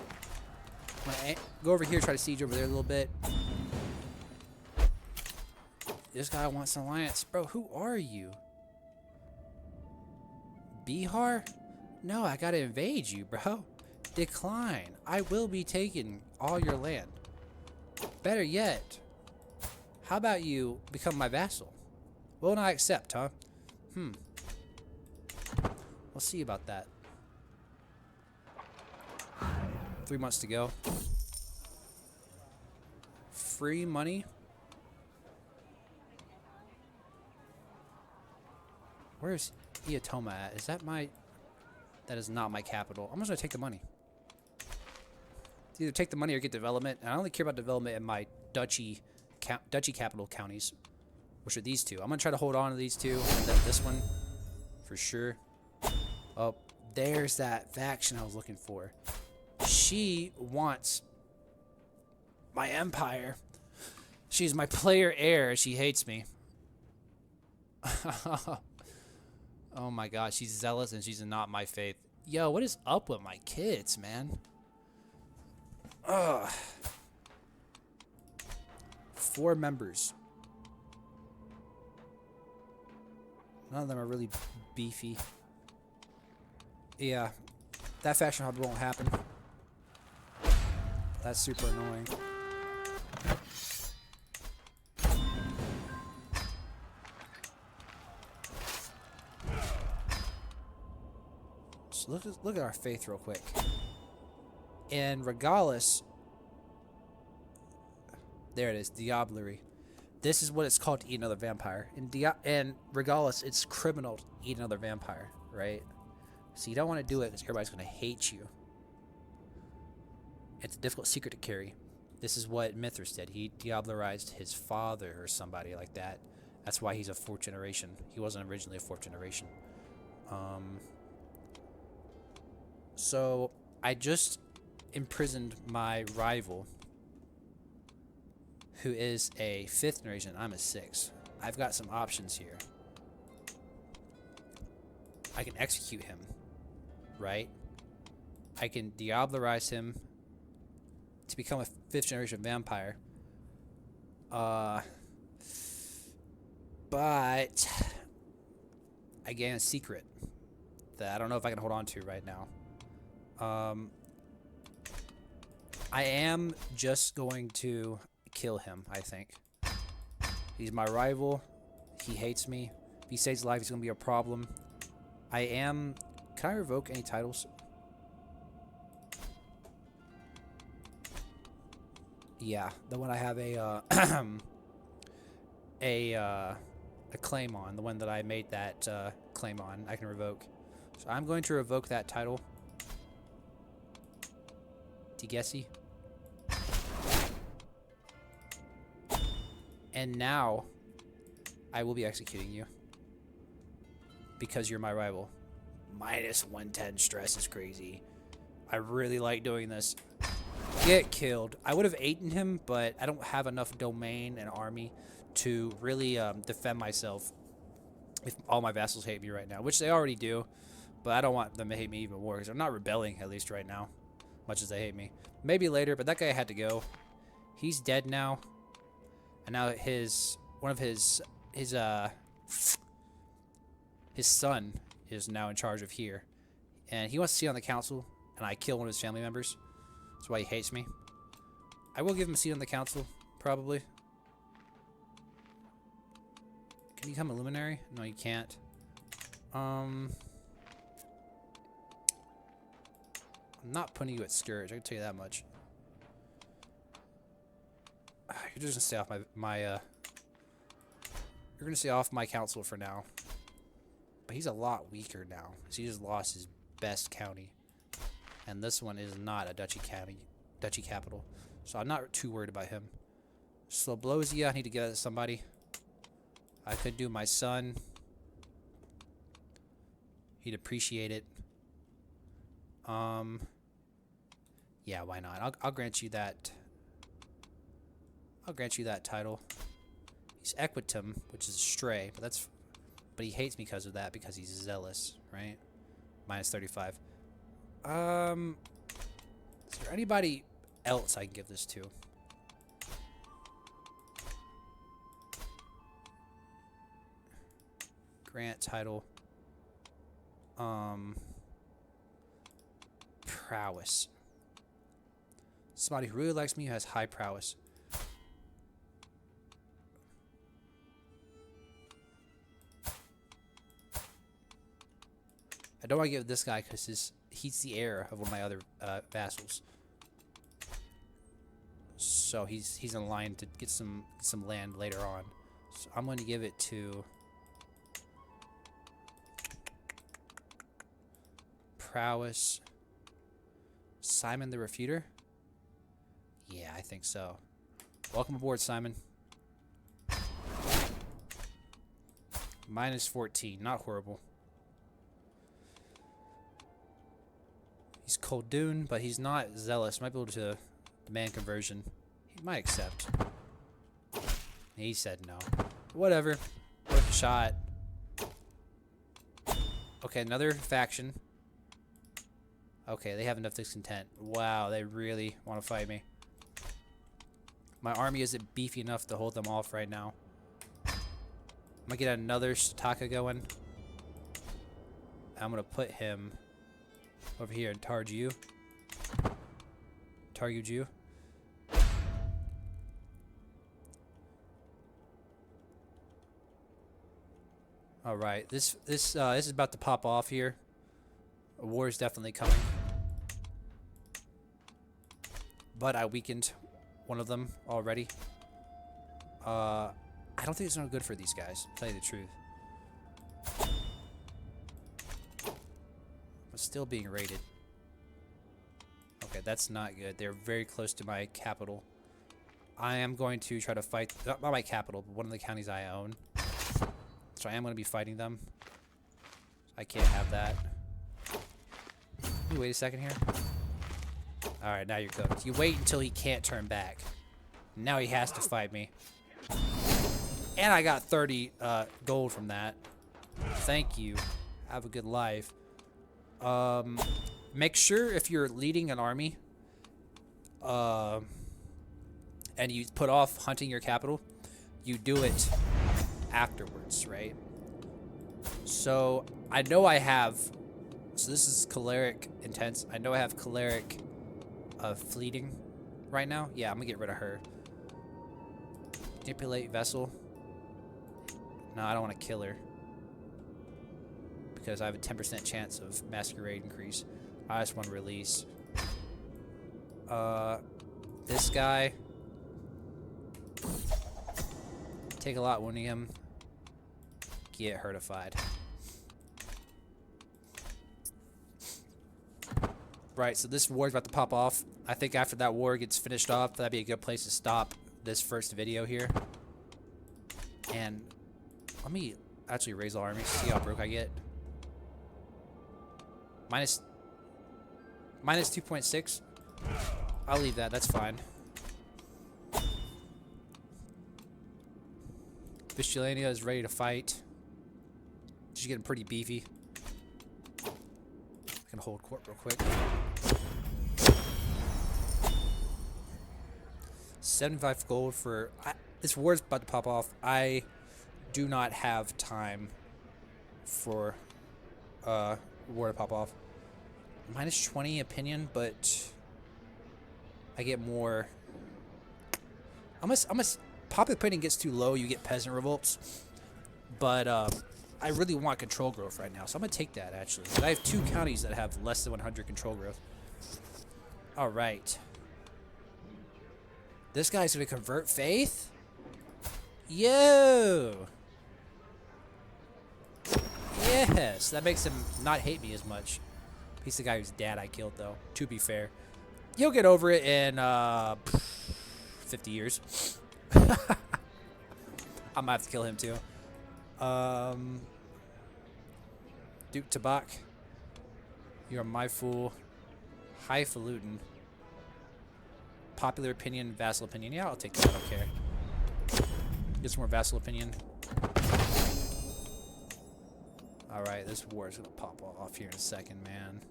I'm going to go over here, try to siege over there a little bit. This guy wants an alliance. Bro, who are you? Bihar? No, I gotta invade you, bro. Decline. I will be taking all your land. Better yet, how about you become my vassal? Will not accept, huh? We'll see about that. 3 months to go. Free money. Where's Iatoma at? Is that my... That is not my capital. I'm just gonna take the money. It's either take the money or get development. And I only care about development in my duchy capital counties, which are these two. I'm gonna try to hold on to these two, and then this one, for sure. Oh, there's that faction I was looking for. She wants my empire. She's my player heir. She hates me. Oh my god, she's zealous and she's not my faith. Yo, what is up with my kids, man? Ugh. 4 members. None of them are really beefy. Yeah, that faction probably won't happen. That's super annoying. So look at our faith real quick. In Regalis, there it is, Diablerie. This is what it's called to eat another vampire. In Regalis, it's criminal to eat another vampire, right? So you don't want to do it because everybody's going to hate you. It's a difficult secret to carry. This is what Mithras did. He diablerized his father or somebody like that. That's why he's a 4th generation. He wasn't originally a 4th generation. So I just imprisoned my rival, who is a 5th generation. I'm a 6th. I've got some options here. I can execute him, right? I can diablerize him to become a 5th generation vampire. But I gain a secret that I don't know if I can hold on to right now. I am just going to kill him, I think. He's my rival. He hates me. If he saves life, he's going to be a problem. Can I revoke any titles? Yeah, the one I have a claim on, the one that I made that claim on, I can revoke. So I'm going to revoke that title. Tigesi. And now I will be executing you because you're my rival. Minus 110 stress is crazy. I really like doing this. Get killed. I would have eaten him, but I don't have enough domain and army to really defend myself if all my vassals hate me right now, which they already do, but I don't want them to hate me even more because I'm not rebelling, at least right now, much as they hate me. Maybe later, but that guy had to go. He's dead now, and now his son is now in charge of here, and he wants to see on the council, and I kill one of his family members. That's why he hates me. I will give him a seat on the council, probably. Can you become a luminary? No, you can't. I'm not putting you at Scourge, I can tell you that much. You're just gonna stay off you're gonna stay off my council for now. But he's a lot weaker now, because he just lost his best county. And this one is not a duchy capital. So I'm not too worried about him. Slobozia, I need to get it to somebody. I could do my son. He'd appreciate it. Yeah, why not? I'll grant you that. I'll grant you that title. He's Equitum, which is stray, but he hates me because of that, because he's zealous, right? Minus 35. Is there anybody else I can give this to? Grant title. prowess. Somebody who really likes me has high prowess. I don't want to give this guy because he's the heir of one of my other vassals. So he's in line to get some land later on. So I'm going to give it to prowess. Simon the Refuter? Yeah, I think so. Welcome aboard, Simon. Minus 14, not horrible. He's Koldun, but he's not zealous. Might be able to demand conversion. He might accept. He said no. Whatever. Worth a shot. Okay, another faction. Okay, they have enough discontent. Wow, they really want to fight me. My army isn't beefy enough to hold them off right now. I'm gonna get another Shataka going. I'm gonna put him over here in Tarju. Tarju. All right, this is about to pop off here. A war is definitely coming. But I weakened one of them already. I don't think it's no good for these guys, to tell you the truth. But still being raided. Okay, that's not good. They're very close to my capital. I am going to try to fight, not my capital, but one of the counties I own. So I am going to be fighting them. I can't have that. Wait a second here. Alright, now you're cooked. You wait until he can't turn back. Now he has to fight me. And I got 30 gold from that. Thank you. Have a good life. Make sure if you're leading an army and you put off hunting your capital, you do it afterwards, right? So I know I have... So this is Choleric Intense. I know I have Choleric Fleeting right now. Yeah, I'm gonna get rid of her. Manipulate Vessel. No, I don't want to kill her. Because I have a 10% chance of Masquerade increase. I just want to release. This guy. Take a lot wounding him. Get hertified. Right, so this war is about to pop off. I think after that war gets finished off, that'd be a good place to stop this first video here. And let me actually raise the army, see how broke I get. Minus 2.6. I'll leave that, that's fine. Vistulania is ready to fight. She's getting pretty beefy. I can hold court real quick. 75 gold for... this war's about to pop off. I do not have time for war to pop off. Minus 20 opinion, but I get more... Popular opinion gets too low, you get peasant revolts. But I really want control growth right now, so I'm going to take that, actually. But I have 2 counties that have less than 100 control growth. Alright. This guy's going to convert faith? Yo! Yes, that makes him not hate me as much. He's the guy whose dad I killed, though, to be fair. You'll get over it in 50 years. I might have to kill him, too. Duke Tabak. You're my fool. Highfalutin. Popular opinion, vassal opinion. Yeah, I'll take that. I don't care. Get some more vassal opinion. Alright, this war is going to pop off here in a second, man.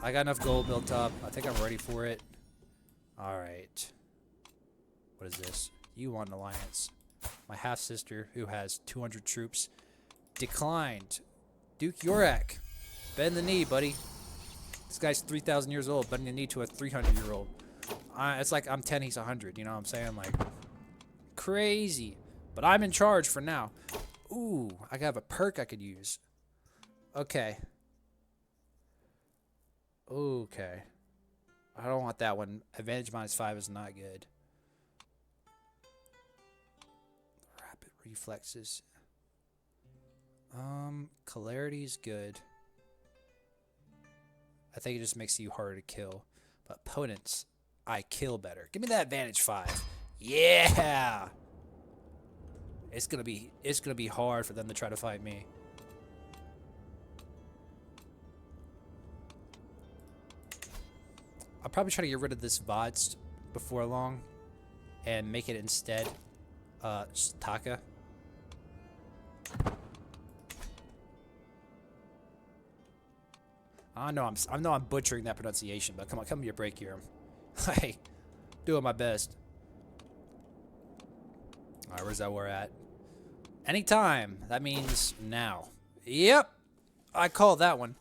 I got enough gold built up. I think I'm ready for it. Alright. What is this? You want an alliance. My half-sister, who has 200 troops, declined. Duke Yorak. Bend the knee, buddy. This guy's 3,000 years old, but in need to a 300-year-old. It's like I'm 10, he's 100. You know what I'm saying? Like, crazy. But I'm in charge for now. Ooh, I have a perk I could use. Okay. Okay. I don't want that one. Advantage -5 is not good. Rapid reflexes. Celerity is good. I think it just makes you harder to kill. But opponents, I kill better. Give me that advantage 5. Yeah! It's gonna be hard for them to try to fight me. I'll probably try to get rid of this VODs before long and make it instead Taka. I know I'm butchering that pronunciation, but come on, come to your break here. Hey, doing my best. All right, where's that we're at? Anytime. That means now. Yep, I called that one.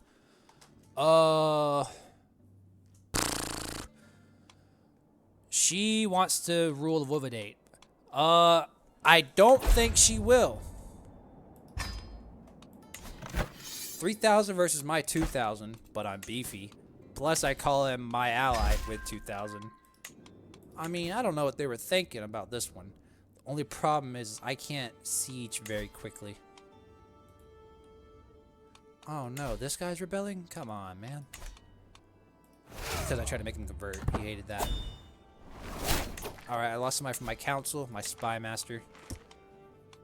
She wants to rule the Wovidate. I don't think she will. 3,000 versus my 2,000, but I'm beefy. Plus, I call him my ally with 2,000. I mean, I don't know what they were thinking about this one. The only problem is I can't siege very quickly. Oh no, this guy's rebelling? Come on, man. Because I tried to make him convert. He hated that. Alright, I lost somebody from my council, my spy master.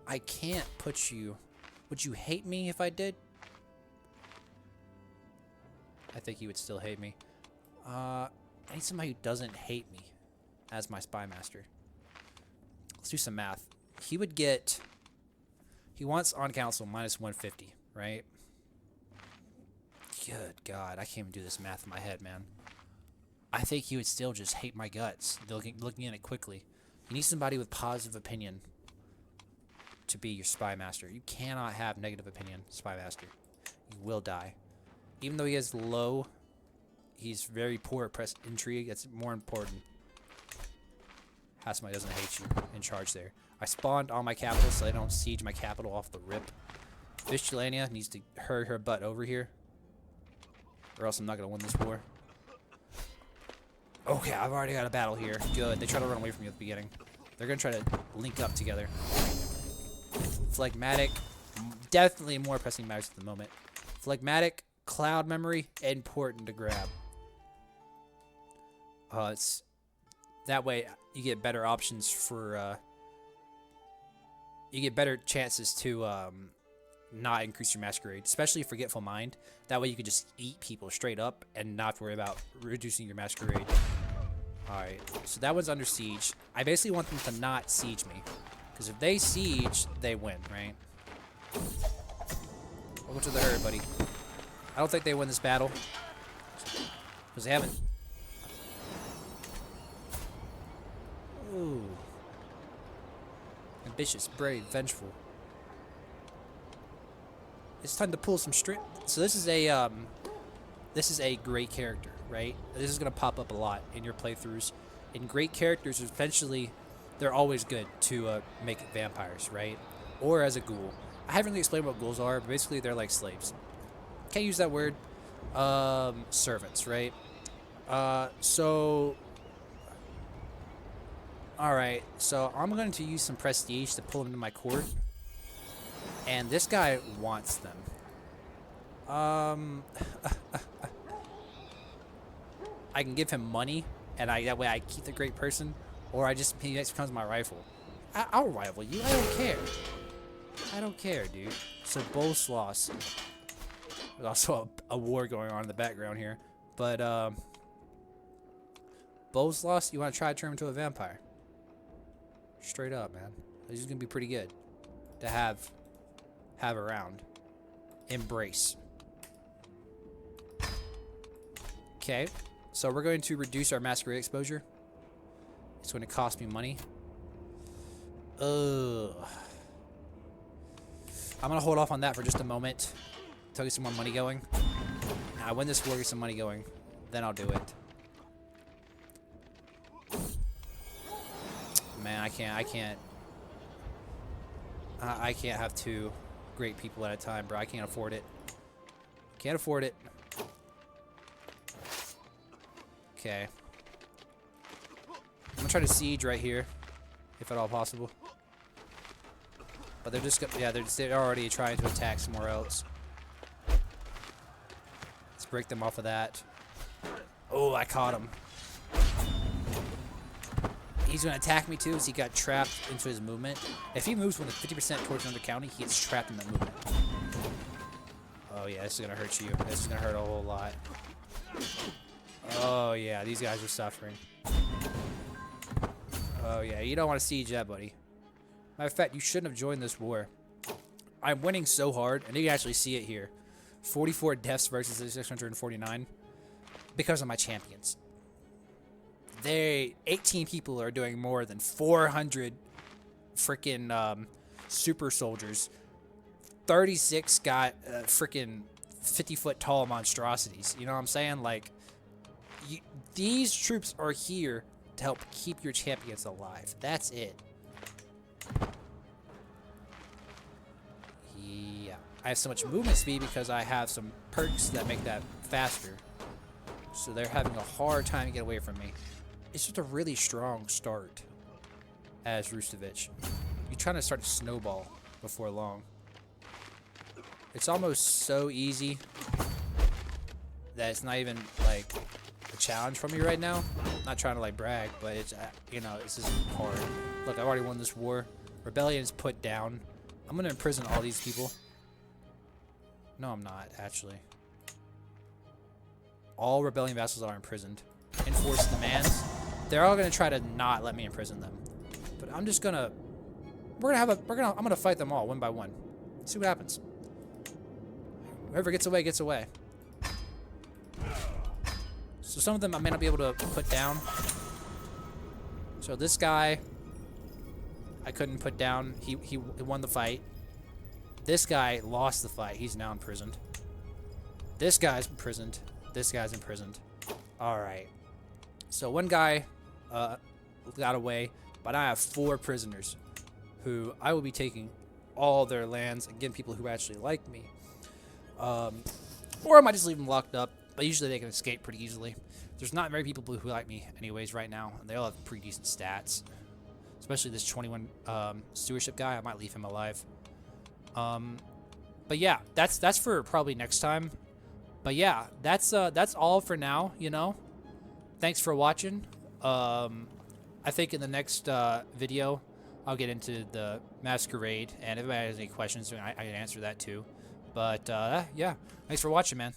I can't put you... Would you hate me if I did? I think he would still hate me. I need somebody who doesn't hate me as my spy master. Let's do some math. He would get... He wants on council -150, right? Good God, I can't even do this math in my head, man. I think he would still just hate my guts, looking at it quickly. You need somebody with positive opinion to be your spy master. You cannot have negative opinion, spy master. You will die. Even though he has low, he's very poor at press intrigue. That's more important. Have somebody doesn't hate you in charge there. I spawned on my capital so they don't siege my capital off the rip. Vistulania needs to hurry her butt over here, or else I'm not going to win this war. Okay, I've already got a battle here. Good. They try to run away from me at the beginning. They're going to try to link up together. Phlegmatic. Definitely more pressing matters at the moment. Phlegmatic, cloud memory, important to grab. It's that way you get better options for... you get better chances to not increase your masquerade, especially Forgetful Mind. That way you can just eat people straight up and not have to worry about reducing your masquerade. Alright, so that one's under siege. I basically want them to not siege me, because if they siege, they win, right? Welcome to the herd, buddy. I don't think they win this battle, because they haven't. Ooh. Ambitious, brave, vengeful. It's time to pull some strip. So this is a great character, right? This is gonna pop up a lot in your playthroughs. And great characters, eventually, they're always good to make vampires, right? Or as a ghoul. I haven't really explained what ghouls are, but basically they're like slaves. Can't use that word. Servants, right? Alright, so I'm going to use some prestige to pull them into my court. And this guy wants them. I can give him money, and that way I keep the great person, or he just becomes my rival. I'll rival you. I don't care. I don't care, dude. So Bolesloss. There's also a war going on in the background here, but Bolesloss, you want to try to turn him into a vampire? Straight up, man. This is gonna be pretty good to have around. Embrace. Okay, so we're going to reduce our masquerade exposure. It's going to cost me money. I'm gonna hold off on that for just a moment until I get some more money going. Now, I win this war, get some money going. then I'll do it. Man, I can't have two great people at a time, bro. I can't afford it. Can't afford it. Okay. I'm gonna try to siege right here, if at all possible. But they're just yeah, they're already trying to attack somewhere else. Let's break them off of that. Oh, I caught him. He's gonna attack me too, as he got trapped into his movement. If he moves with a 50% towards another county, he gets trapped in that movement. Oh yeah, this is gonna hurt you. This is gonna hurt a whole lot. Oh yeah, these guys are suffering. Oh yeah, you don't want to siege that, buddy. Matter of fact, you shouldn't have joined this war. I'm winning so hard, and you can actually see it here. 44 deaths versus 649 because of my champions. 18 people are doing more than 400 freaking super soldiers. 36 got freaking 50-foot tall monstrosities. You know what I'm saying? Like, these troops are here to help keep your champions alive. That's it. Yeah. I have so much movement speed because I have some perks that make that faster. So they're having a hard time to get away from me. It's just a really strong start as Rustavich. You're trying to start a snowball before long. It's almost so easy that it's not even like a challenge for me right now. I'm not trying to like brag, but it's you know, it's just hard. Look, I've already won this war. Rebellion is put down. I'm gonna imprison all these people. No, I'm not actually. All rebellion vassals are imprisoned. Enforced demands. They're all gonna try to not let me imprison them. But I'm just gonna I'm gonna fight them all one by one. See what happens. Whoever gets away gets away. So some of them I may not be able to put down. So this guy I couldn't put down. He won the fight. This guy lost the fight. He's now imprisoned. This guy's imprisoned. This guy's imprisoned. Alright. So one guy got away, but I have 4 prisoners who I will be taking all their lands and getting people who actually like me. Or I might just leave them locked up, but usually they can escape pretty easily. There's not very people who like me anyways right now, and they all have pretty decent stats. Especially this 21 stewardship guy. I might leave him alive. But yeah, that's for probably next time. But yeah, that's all for now, you know. Thanks for watching. I think in the next video I'll get into the masquerade, and if anybody has any questions, I can answer that too. But yeah, thanks for watching, man.